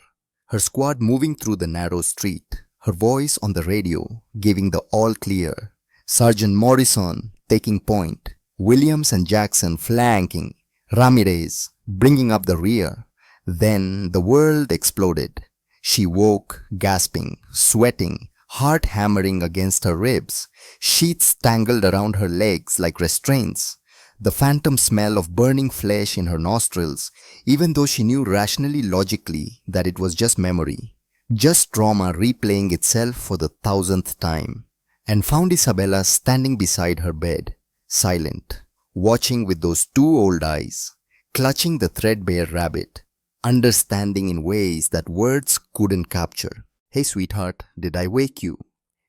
Her squad moving through the narrow street. Her voice on the radio giving the all clear. Sergeant Morrison taking point. Williams and Jackson flanking. Ramirez bringing up the rear. Then the world exploded. She woke, gasping, sweating, heart hammering against her ribs, sheets tangled around her legs like restraints, the phantom smell of burning flesh in her nostrils, even though she knew rationally, logically that it was just memory, just trauma replaying itself for the 1,000th time, and found Isabella standing beside her bed, silent, watching with those two old eyes, clutching the threadbare rabbit, understanding in ways that words couldn't capture. Hey sweetheart, did I wake you?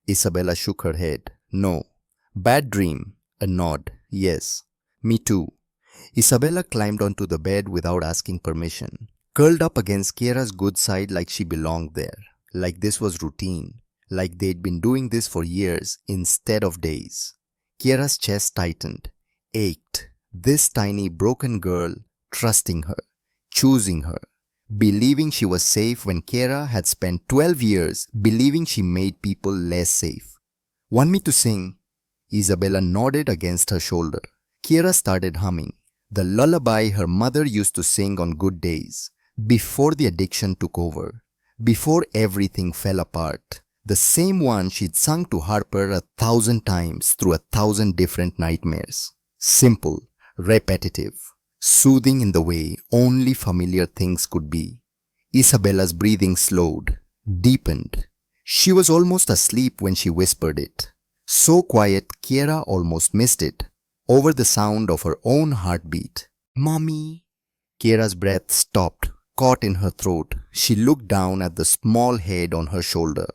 Isabella shook her head. No. Bad dream. A nod. Yes. Me too. Isabella climbed onto the bed without asking permission, curled up against Kiera's good side like she belonged there, like this was routine, like they'd been doing this for years instead of days. Kiera's chest tightened, ached. This tiny broken girl trusting her, choosing her, believing she was safe when Kiera had spent 12 years believing she made people less safe. Want me to sing? Isabella nodded against her shoulder. Kiera started humming, the lullaby her mother used to sing on good days, before the addiction took over, before everything fell apart. The same one she'd sung to Harper 1,000 times through 1,000 different nightmares. Simple, repetitive, soothing in the way only familiar things could be. Isabella's breathing slowed, deepened. She was almost asleep when she whispered it. So quiet, Kiera almost missed it, over the sound of her own heartbeat. Mommy. Kiera's breath stopped, caught in her throat. She looked down at the small head on her shoulder.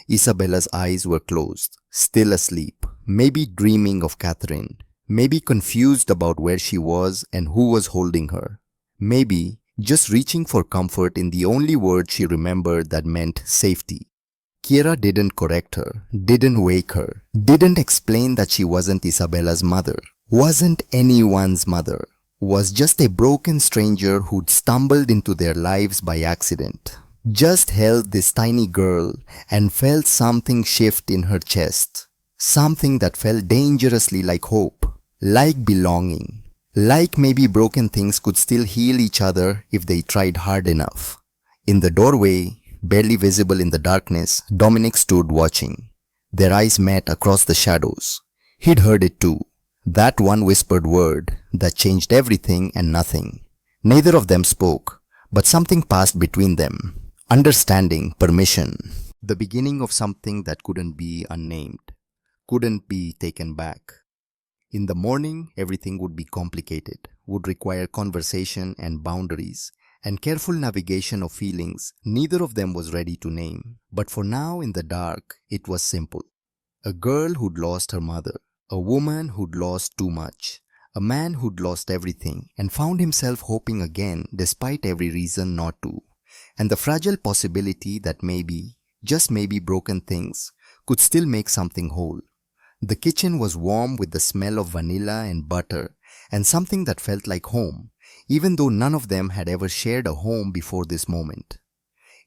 Isabella's eyes were closed, still asleep, maybe dreaming of Catherine, maybe confused about where she was and who was holding her, maybe just reaching for comfort in the only word she remembered that meant safety. Kiera didn't correct her, didn't wake her, didn't explain that she wasn't Isabella's mother, wasn't anyone's mother, was just a broken stranger who'd stumbled into their lives by accident. Just held this tiny girl and felt something shift in her chest, something that felt dangerously like hope, like belonging, Like maybe broken things could still heal each other if they tried hard enough. In the doorway, barely visible in the darkness, Dominic stood watching. Their eyes met across the shadows. He'd heard it too. That one whispered word that changed everything and nothing. Neither of them spoke, but something passed between them. Understanding, permission. The beginning of something that couldn't be unnamed, couldn't be taken back. In the morning, everything would be complicated, would require conversation and boundaries, and careful navigation of feelings neither of them was ready to name. But for now, in the dark, it was simple. A girl who'd lost her mother, a woman who'd lost too much, a man who'd lost everything and found himself hoping again despite every reason not to, and the fragile possibility that maybe, just maybe broken things, could still make something whole. The kitchen was warm with the smell of vanilla and butter and something that felt like home, even though none of them had ever shared a home before this moment.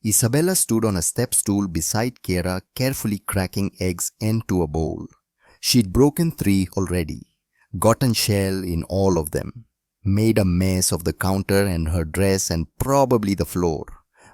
Isabella stood on a step stool beside Kiera, carefully cracking eggs into a bowl. She'd broken 3 already, gotten shell in all of them, made a mess of the counter and her dress and probably the floor,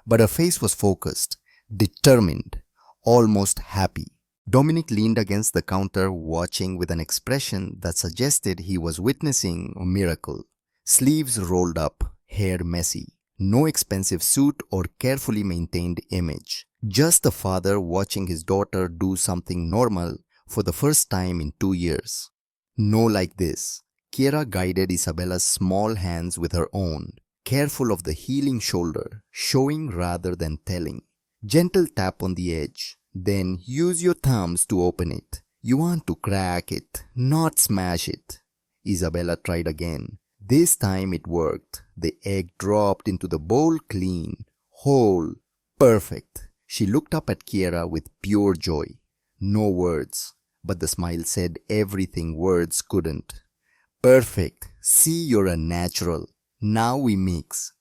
but her face was focused, determined, almost happy. Dominic leaned against the counter, watching with an expression that suggested he was witnessing a miracle. Sleeves rolled up, hair messy, no expensive suit or carefully maintained image. Just the father watching his daughter do something normal for the first time in 2 years. No like this. Kiera guided Isabella's small hands with her own, careful of the healing shoulder, showing rather than telling. Gentle tap on the edge. Then use your thumbs to open it. You want to crack it, not smash it. Isabella tried again. This time it worked. The egg dropped into the bowl clean, whole, perfect. She looked up at Kiera with pure joy. No words, but the smile said everything words couldn't. Perfect. See, you're a natural. Now we mix.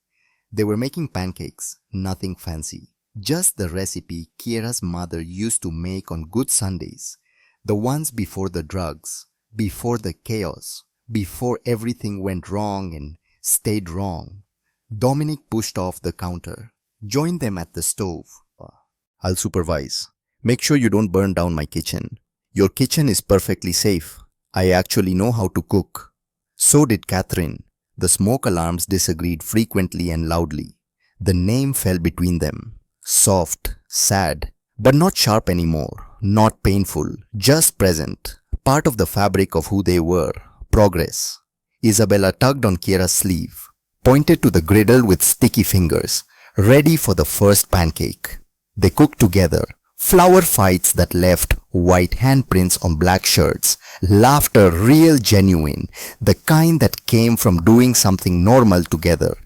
They were making pancakes, nothing fancy. Just the recipe Kiera's mother used to make on good Sundays. The ones before the drugs, before the chaos, before everything went wrong and stayed wrong. Dominic pushed off the counter, joined them at the stove. I'll supervise. Make sure you don't burn down my kitchen. Your kitchen is perfectly safe. I actually know how to cook. So did Catherine. The smoke alarms disagreed frequently and loudly. The name fell between them. Soft, sad, but not sharp anymore, not painful, just present, part of the fabric of who they were, progress. Isabella tugged on Kiera's sleeve, pointed to the griddle with sticky fingers, ready for the first pancake. They cooked together, flour fights that left white handprints on black shirts, laughter real genuine, the kind that came from doing something normal together,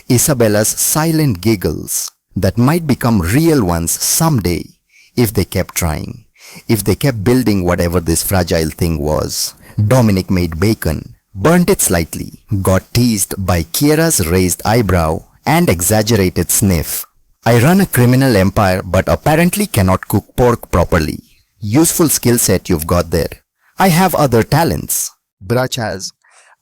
Isabella's silent giggles, that might become real ones someday if they kept trying, if they kept building whatever this fragile thing was. Dominic made bacon, burnt it slightly, got teased by Kiera's raised eyebrow and exaggerated sniff. I run a criminal empire but apparently cannot cook pork properly. Useful skill set you've got there. I have other talents. Brach has.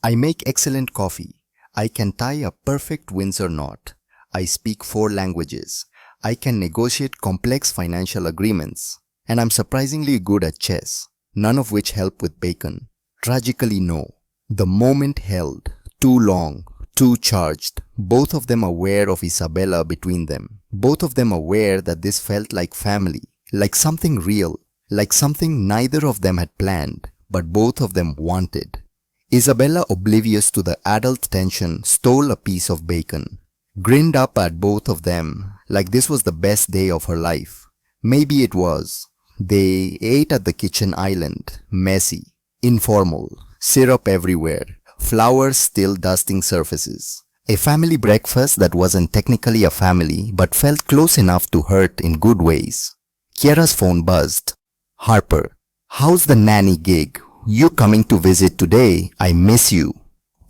I make excellent coffee. I can tie a perfect Windsor knot. I speak 4 languages. I can negotiate complex financial agreements. And I'm surprisingly good at chess, none of which help with bacon. Tragically no. The moment held. Too long. Too charged. Both of them aware of Isabella between them. Both of them aware that this felt like family. Like something real. Like something neither of them had planned, but both of them wanted. Isabella, oblivious to the adult tension, stole a piece of bacon. Grinned up at both of them like this was the best day of her life. Maybe it was. They ate at the kitchen island, messy, informal, syrup everywhere, flowers still dusting surfaces. A family breakfast that wasn't technically a family but felt close enough to hurt in good ways. Kiera's phone buzzed. Harper, how's the nanny gig? You coming to visit today? I miss you.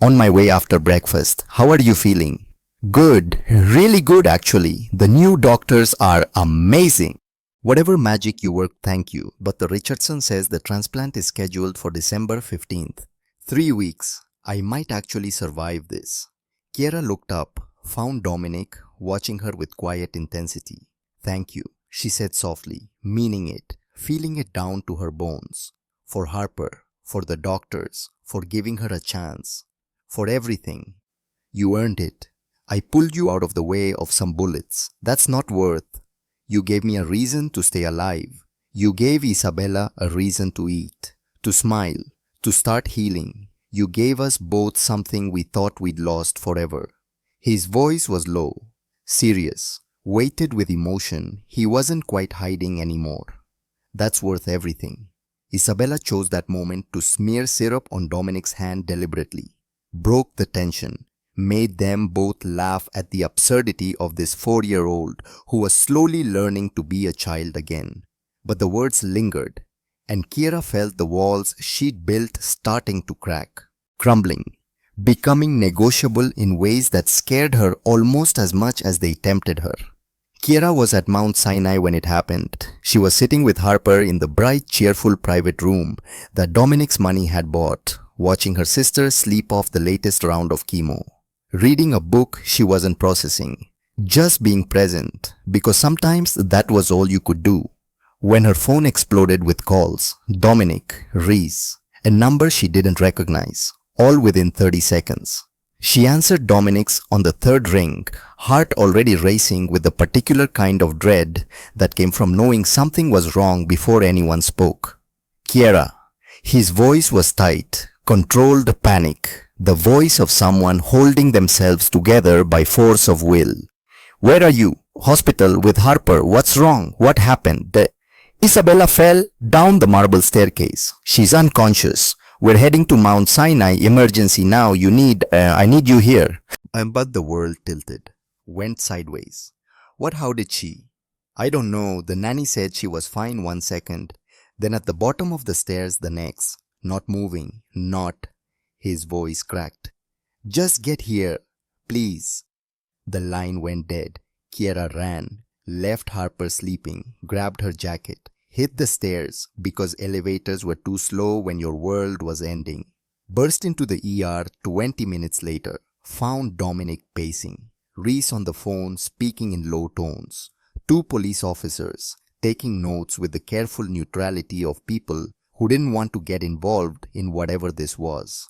On my way after breakfast. How are you feeling? Good, really good actually. The new doctors are amazing. Whatever magic you work, thank you. But the Richardson says the transplant is scheduled for December 15th. 3 weeks. I might actually survive this. Kiera looked up, found Dominic, watching her with quiet intensity. Thank you, she said softly, meaning it, feeling it down to her bones. For Harper, for the doctors, for giving her a chance. For everything. You earned it. I pulled you out of the way of some bullets. That's not worth. You gave me a reason to stay alive. You gave Isabella a reason to eat, to smile, to start healing. You gave us both something we thought we'd lost forever. His voice was low, serious, weighted with emotion. He wasn't quite hiding anymore. That's worth everything. Isabella chose that moment to smear syrup on Dominic's hand deliberately, broke the tension, made them both laugh at the absurdity of this 4-year-old who was slowly learning to be a child again. But the words lingered, and Kiera felt the walls she'd built starting to crack, crumbling, becoming negotiable in ways that scared her almost as much as they tempted her. Kiera was at Mount Sinai when it happened. She was sitting with Harper in the bright, cheerful private room that Dominic's money had bought, watching her sister sleep off the latest round of chemo, reading a book she wasn't processing, just being present, because sometimes that was all you could do. When her phone exploded with calls, Dominic, Reese, a number she didn't recognize, all within 30 seconds. She answered Dominic's on the third ring, heart already racing with the particular kind of dread that came from knowing something was wrong before anyone spoke. Kiera. His voice was tight, controlled panic, the voice of someone holding themselves together by force of will. Where are you? Hospital with Harper. What's wrong? What happened? Isabella fell down the marble staircase. She's unconscious. We're heading to Mount Sinai. Emergency now. I need you here. But the world tilted, went sideways. How did she? I don't know. The nanny said she was fine 1 second. Then at the bottom of the stairs the next. Not moving. Not. His voice cracked. Just get here, please. The line went dead. Kiera ran, left Harper sleeping, grabbed her jacket, hit the stairs because elevators were too slow when your world was ending. Burst into the ER 20 minutes later, found Dominic pacing, Reese on the phone speaking in low tones, 2 police officers taking notes with the careful neutrality of people who didn't want to get involved in whatever this was.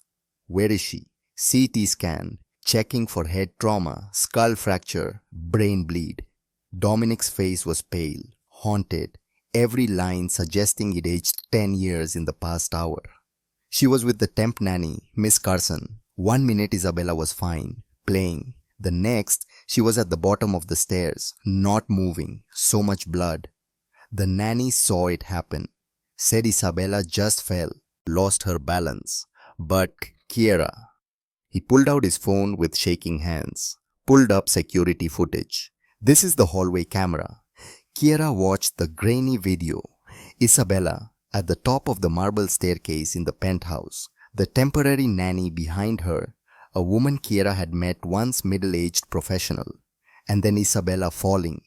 Where is she? CT scan, checking for head trauma, skull fracture, brain bleed. Dominic's face was pale, haunted, every line suggesting it aged 10 years in the past hour. She was with the temp nanny, Miss Carson. 1 minute Isabella was fine, playing. The next, she was at the bottom of the stairs, not moving, so much blood. The nanny saw it happen, said Isabella just fell, lost her balance. But Kiera. He pulled out his phone with shaking hands, pulled up security footage. This is the hallway camera. Kiera watched the grainy video. Isabella at the top of the marble staircase in the penthouse, the temporary nanny behind her, a woman Kiera had met once, middle-aged professional, and then Isabella falling,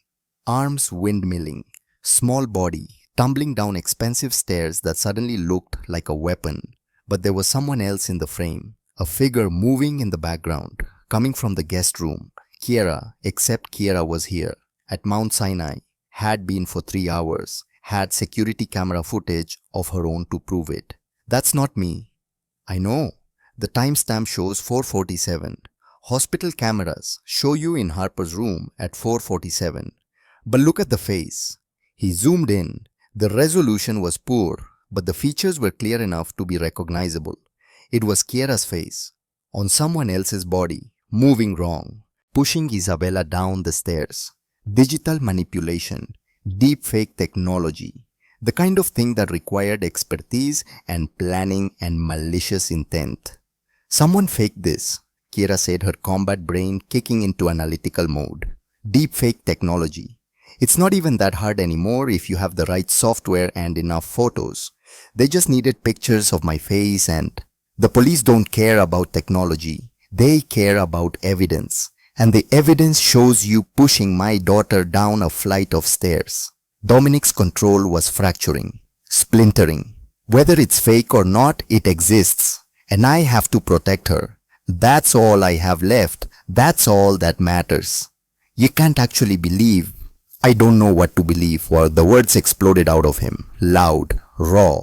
arms windmilling, small body tumbling down expensive stairs that suddenly looked like a weapon. But there was someone else in the frame, a figure moving in the background, coming from the guest room. Kiera, except Kiera was here, at Mount Sinai, had been for 3 hours, had security camera footage of her own to prove it. That's not me. I know. The timestamp shows 4:47. Hospital cameras show you in Harper's room at 4:47. But look at the face. He zoomed in. The resolution was poor, but the features were clear enough to be recognizable. It was Kiera's face, on someone else's body, moving wrong, pushing Isabella down the stairs. Digital manipulation, deepfake technology, the kind of thing that required expertise and planning and malicious intent. Someone faked this, Kiera said, her combat brain kicking into analytical mode. Deepfake technology. It's not even that hard anymore if you have the right software and enough photos. They just needed pictures of my face and... The police don't care about technology. They care about evidence. And the evidence shows you pushing my daughter down a flight of stairs. Dominic's control was fracturing, splintering. Whether it's fake or not, it exists. And I have to protect her. That's all I have left. That's all that matters. You can't actually believe. I don't know what to believe. Well, the words exploded out of him. Loud, raw.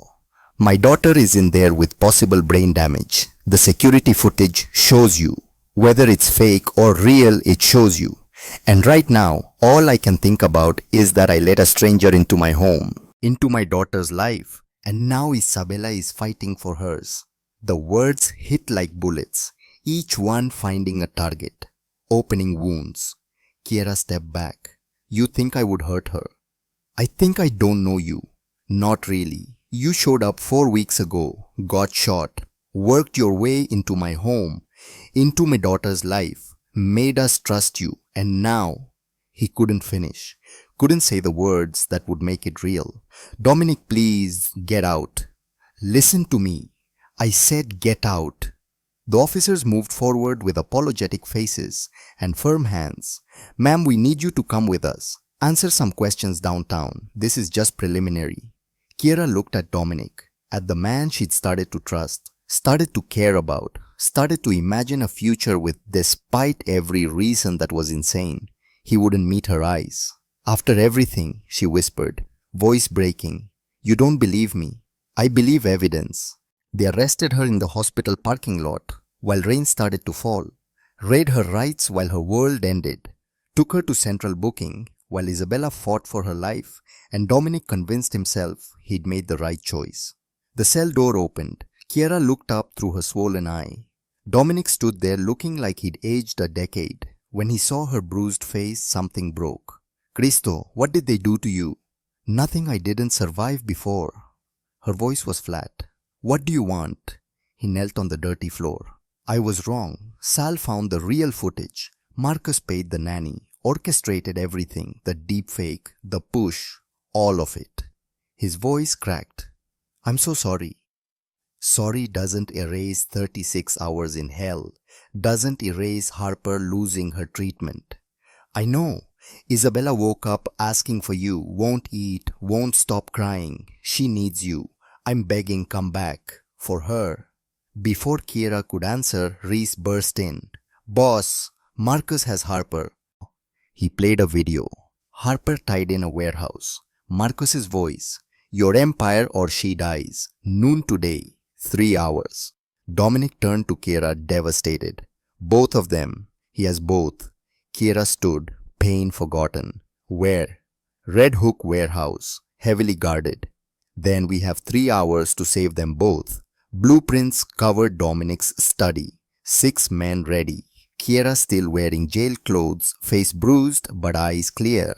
My daughter is in there with possible brain damage. The security footage shows you. Whether it's fake or real, it shows you. And right now, all I can think about is that I let a stranger into my home, into my daughter's life, and now Isabella is fighting for hers. The words hit like bullets, each one finding a target, opening wounds. Kiera stepped back. You think I would hurt her? I think I don't know you. Not really. You showed up 4 weeks ago, got shot, worked your way into my home, into my daughter's life, made us trust you, and now, he couldn't finish, couldn't say the words that would make it real. Dominic, please, get out. Listen to me. I said get out. The officers moved forward with apologetic faces and firm hands. Ma'am, we need you to come with us. Answer some questions downtown. This is just preliminary. Kiera looked at Dominic, at the man she'd started to trust, started to care about, started to imagine a future with, despite every reason that was insane. He wouldn't meet her eyes. After everything, she whispered, voice breaking, you don't believe me. I believe evidence. They arrested her in the hospital parking lot while rain started to fall, read her rights while her world ended, took her to central booking while Isabella fought for her life, and Dominic convinced himself he'd made the right choice. The cell door opened. Kiera looked up through her swollen eye. Dominic stood there looking like he'd aged a decade. When he saw her bruised face, something broke. Cristo, what did they do to you? Nothing I didn't survive before. Her voice was flat. What do you want? He knelt on the dirty floor. I was wrong. Sal found the real footage. Marcus paid the nanny, orchestrated everything, the deep fake, the push, all of it. His voice cracked. I'm so sorry. Sorry doesn't erase 36 hours in hell, doesn't erase Harper losing her treatment. I know. Isabella woke up asking for you, won't eat, won't stop crying. She needs you. I'm begging, come back. For her. Before Kiera could answer, Reese burst in. Boss, Marcus has Harper. He played a video. Harper tied in a warehouse. Marcus's voice. Your empire or she dies. Noon today. 3 hours. Dominic turned to Kiera devastated. Both of them. He has both. Kiera stood, pain forgotten. Where? Red Hook warehouse. Heavily guarded. Then we have 3 hours to save them both. Blueprints covered Dominic's study. 6 men ready. Kiera still wearing jail clothes, face bruised but eyes clear.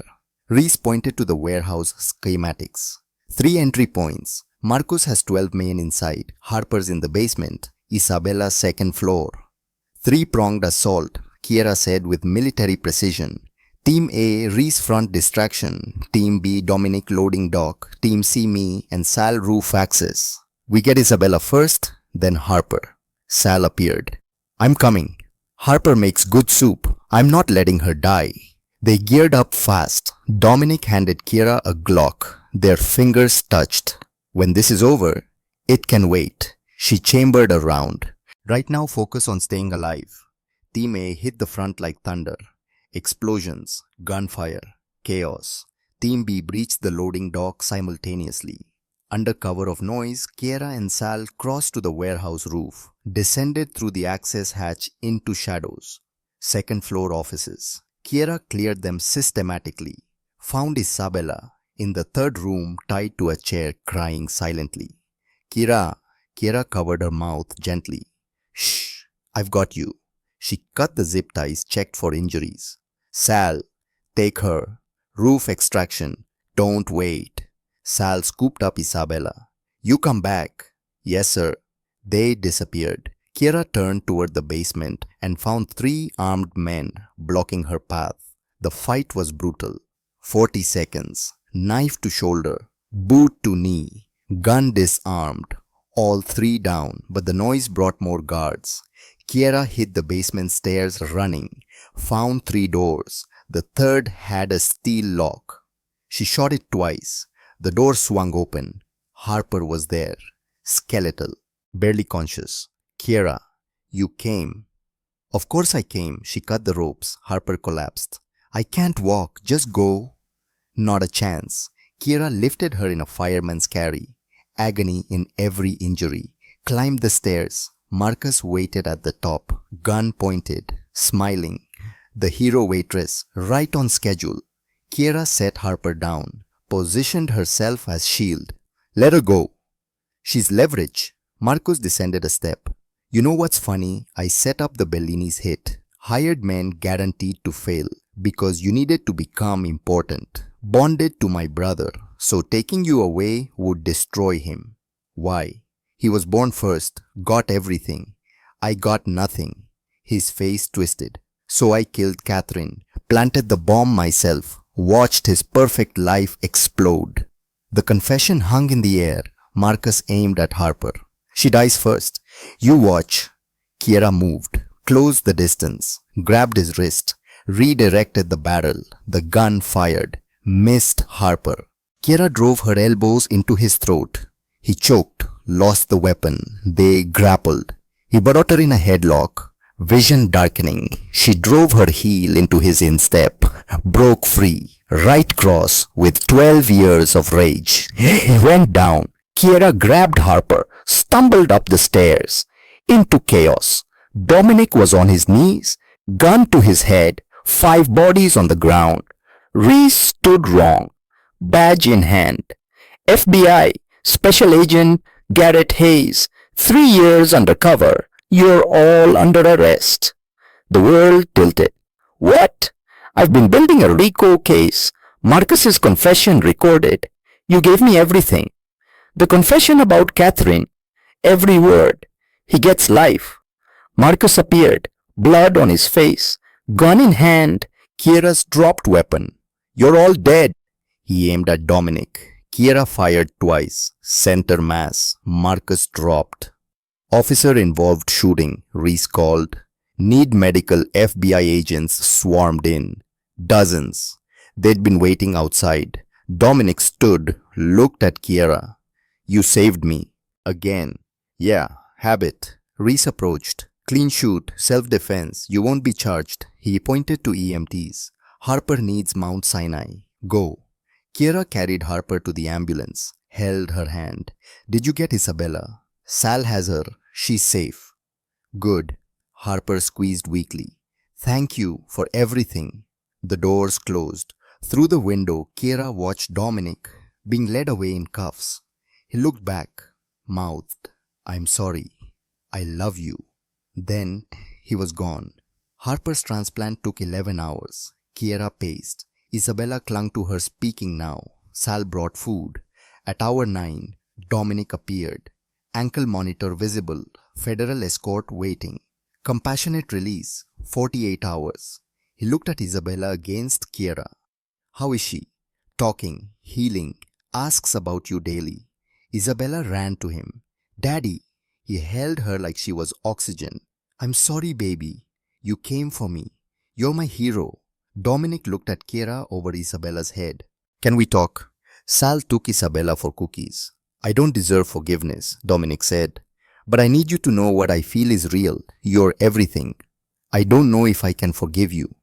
Reese pointed to the warehouse schematics. 3 entry points. Marcus has 12 men inside. Harper's in the basement. Isabella second floor. 3-pronged assault, Kiera said with military precision. Team A, Reese front distraction. Team B, Dominic loading dock. Team C, me, and Sal roof access. We get Isabella first, then Harper. Sal appeared. I'm coming. Harper makes good soup. I'm not letting her die. They geared up fast. Dominic handed Kiera a Glock. Their fingers touched. When this is over, it can wait. She chambered a round. Right now focus on staying alive. Team A hit the front like thunder. Explosions, gunfire, chaos. Team B breached the loading dock simultaneously. Under cover of noise, Kiera and Sal crossed to the warehouse roof, descended through the access hatch into shadows. Second floor offices. Kiera cleared them systematically. Found Isabella in the third room tied to a chair crying silently. Kiera covered her mouth gently. Shh, I've got you. She cut the zip ties, checked for injuries. Sal, take her. Roof extraction. Don't wait. Sal scooped up Isabella. You come back. Yes, sir. They disappeared. Kiera turned toward the basement and found 3 armed men blocking her path. The fight was brutal. 40 seconds. Knife to shoulder. Boot to knee. Gun disarmed. All 3 down, but the noise brought more guards. Kiera hit the basement stairs running. Found 3 doors. The third had a steel lock. She shot it twice. The door swung open. Harper was there. Skeletal. Barely conscious. Kiera, you came. Of course I came. She cut the ropes. Harper collapsed. I can't walk. Just go. Not a chance. Kiera lifted her in a fireman's carry. Agony in every injury. Climbed the stairs. Marcus waited at the top, gun pointed, smiling. The hero waitress, right on schedule. Kiera set Harper down, positioned herself as shield. Let her go. She's leverage. Marcus descended a step. You know what's funny? I set up the Bellini's hit. Hired men guaranteed to fail because you needed to become important. Bonded to my brother, so taking you away would destroy him. Why? He was born first, got everything. I got nothing. His face twisted. So I killed Catherine, planted the bomb myself, watched his perfect life explode. The confession hung in the air. Marcus aimed at Harper. She dies first. You watch. Kiera moved, closed the distance, grabbed his wrist, redirected the barrel. The gun fired, missed Harper. Kiera drove her elbows into his throat. He choked, lost the weapon. They grappled. He brought her in a headlock. Vision darkening. She drove her heel into his instep, broke free. Right cross with 12 years of rage. He went down. Kiera grabbed Harper, stumbled up the stairs. Into chaos. Dominic was on his knees, gun to his head, 5 bodies on the ground. Reese stood wrong, badge in hand. FBI, Special Agent Garrett Hayes, 3 years undercover. You're all under arrest. The world tilted. What? I've been building a RICO case. Marcus's confession recorded. You gave me everything. The confession about Catherine. Every word. He gets life. Marcus appeared, blood on his face, gun in hand. Kiera's dropped weapon. You're all dead. He aimed at Dominic. Kiera fired twice. Center mass. Marcus dropped. Officer involved shooting, Reese called. Need medical. FBI agents swarmed in. Dozens. They'd been waiting outside. Dominic stood, looked at Kiera. You saved me. Again. Yeah, habit. Reese approached. Clean shoot, self-defense. You won't be charged. He pointed to EMTs. Harper needs Mount Sinai. Go. Kiera carried Harper to the ambulance, held her hand. Did you get Isabella? Sal has her. She's safe. Good. Harper squeezed weakly. Thank you for everything. The doors closed. Through the window, Kiera watched Dominic being led away in cuffs. He looked back, mouthed, I'm sorry. I love you. Then he was gone. Harper's transplant took 11 hours. Kiera paced. Isabella clung to her, speaking now. Sal brought food. At hour 9, Dominic appeared. Ankle monitor visible. Federal escort waiting. Compassionate release. 48 hours. He looked at Isabella against Kiera. How is she? Talking, healing, asks about you daily. Isabella ran to him. Daddy. He held her like she was oxygen. I'm sorry, baby. You came for me. You're my hero. Dominic looked at Kiera over Isabella's head. Can we talk? Sal took Isabella for cookies. I don't deserve forgiveness, Dominic said. But I need you to know what I feel is real. You're everything. I don't know if I can forgive you.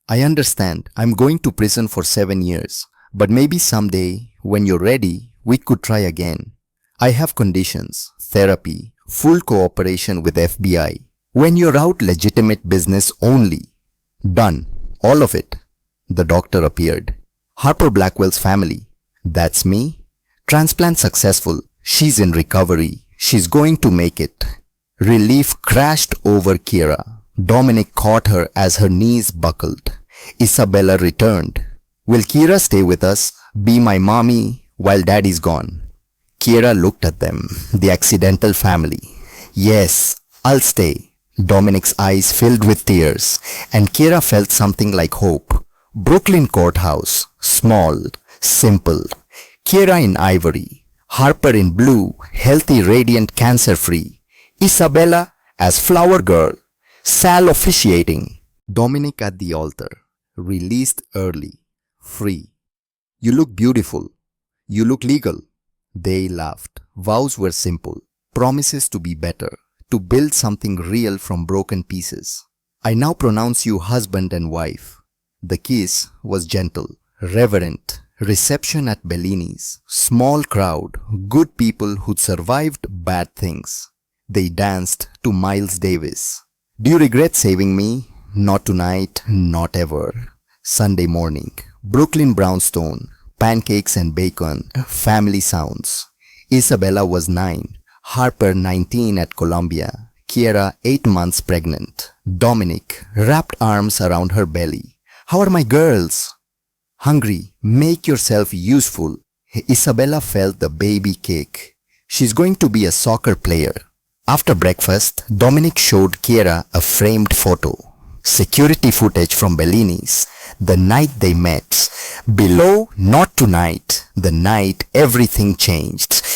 I understand. I'm going to prison for 7 years. But maybe someday, when you're ready, we could try again. I have conditions, therapy, full cooperation with FBI. When you're out, legitimate business only. Done. All of it. The doctor appeared. Harper Blackwell's family. That's me. Transplant successful. She's in recovery. She's going to make it. Relief crashed over Kiera. Dominic caught her as her knees buckled. Isabella returned. Will Kiera stay with us, be my mommy, while daddy's gone? Kiera looked at them, the accidental family. Yes, I'll stay. Dominic's eyes filled with tears, and Kiera felt something like hope. Brooklyn Courthouse, small, simple. Kiera in ivory, Harper in blue, healthy, radiant, cancer-free. Isabella as flower girl, Sal officiating. Dominic at the altar, released early, free. You look beautiful. You look legal. They laughed. Vows were simple. Promises to be better. to build something real from broken pieces. I now pronounce you husband and wife. The kiss was gentle, reverent. Reception at Bellini's. Small crowd, good people who'd survived bad things. They danced to Miles Davis. Do you regret saving me? Not tonight, not ever. Sunday morning. Brooklyn brownstone. Pancakes and bacon. Family sounds. Isabella was 9. Harper 19 at Columbia. Kiera 8 months pregnant. Dominic wrapped arms around her belly. How are my girls? Hungry, make yourself useful. Isabella felt the baby kick. She's going to be a soccer player. After breakfast, Dominic showed Kiera a framed photo. Security footage from Bellini's, the night they met. Below, not tonight, the night everything changed.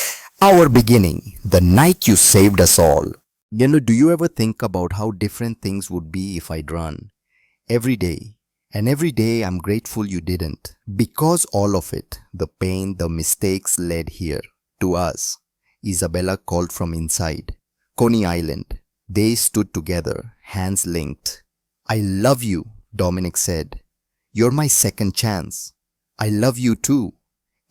Our beginning, the night you saved us all. Do you ever think about how different things would be if I'd run? Every day. And every day I'm grateful you didn't. Because all of it, the pain, the mistakes led here, to us. Isabella called from inside. Coney Island. They stood together, hands linked. I love you, Dominic said. You're my second chance. I love you too.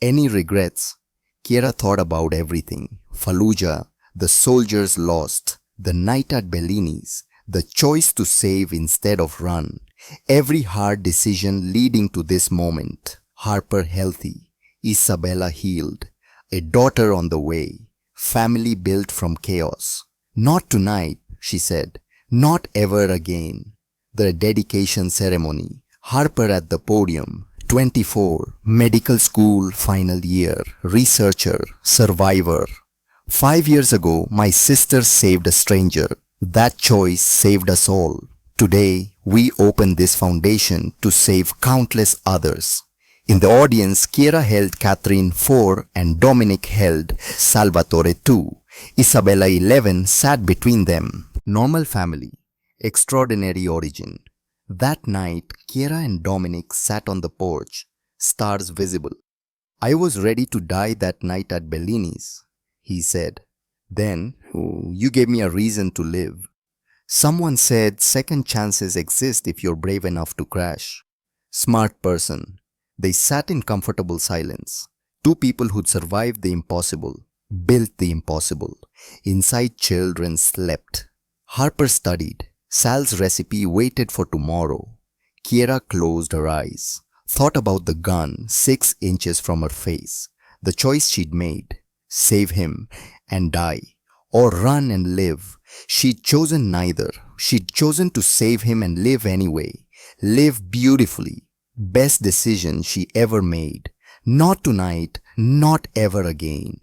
Any regrets? Kiera thought about everything. Fallujah, the soldiers lost, the night at Bellini's, the choice to save instead of run. Every hard decision leading to this moment. Harper healthy, Isabella healed, a daughter on the way, family built from chaos. Not tonight, she said, not ever again. The dedication ceremony, Harper at the podium, 24, medical school final year, researcher, survivor. 5 years ago, my sister saved a stranger. That choice saved us all. Today, we open this foundation to save countless others. In the audience, Kiera held Catherine 4 and Dominic held Salvatore 2. Isabella 11 sat between them. Normal family, extraordinary origin. That night, Kiera and Dominic sat on the porch, stars visible. I was ready to die that night at Bellini's, he said. Then, you gave me a reason to live. Someone said second chances exist if you're brave enough to crash. Smart person. They sat in comfortable silence. Two people who'd survived the impossible, built the impossible. Inside, children slept. Harper studied. Sal's recipe waited for tomorrow. Kiera closed her eyes, thought about the gun 6 inches from her face. The choice she'd made. Save him and die. Or run and live. She'd chosen neither. She'd chosen to save him and live anyway. Live beautifully. Best decision she ever made. Not tonight, not ever again.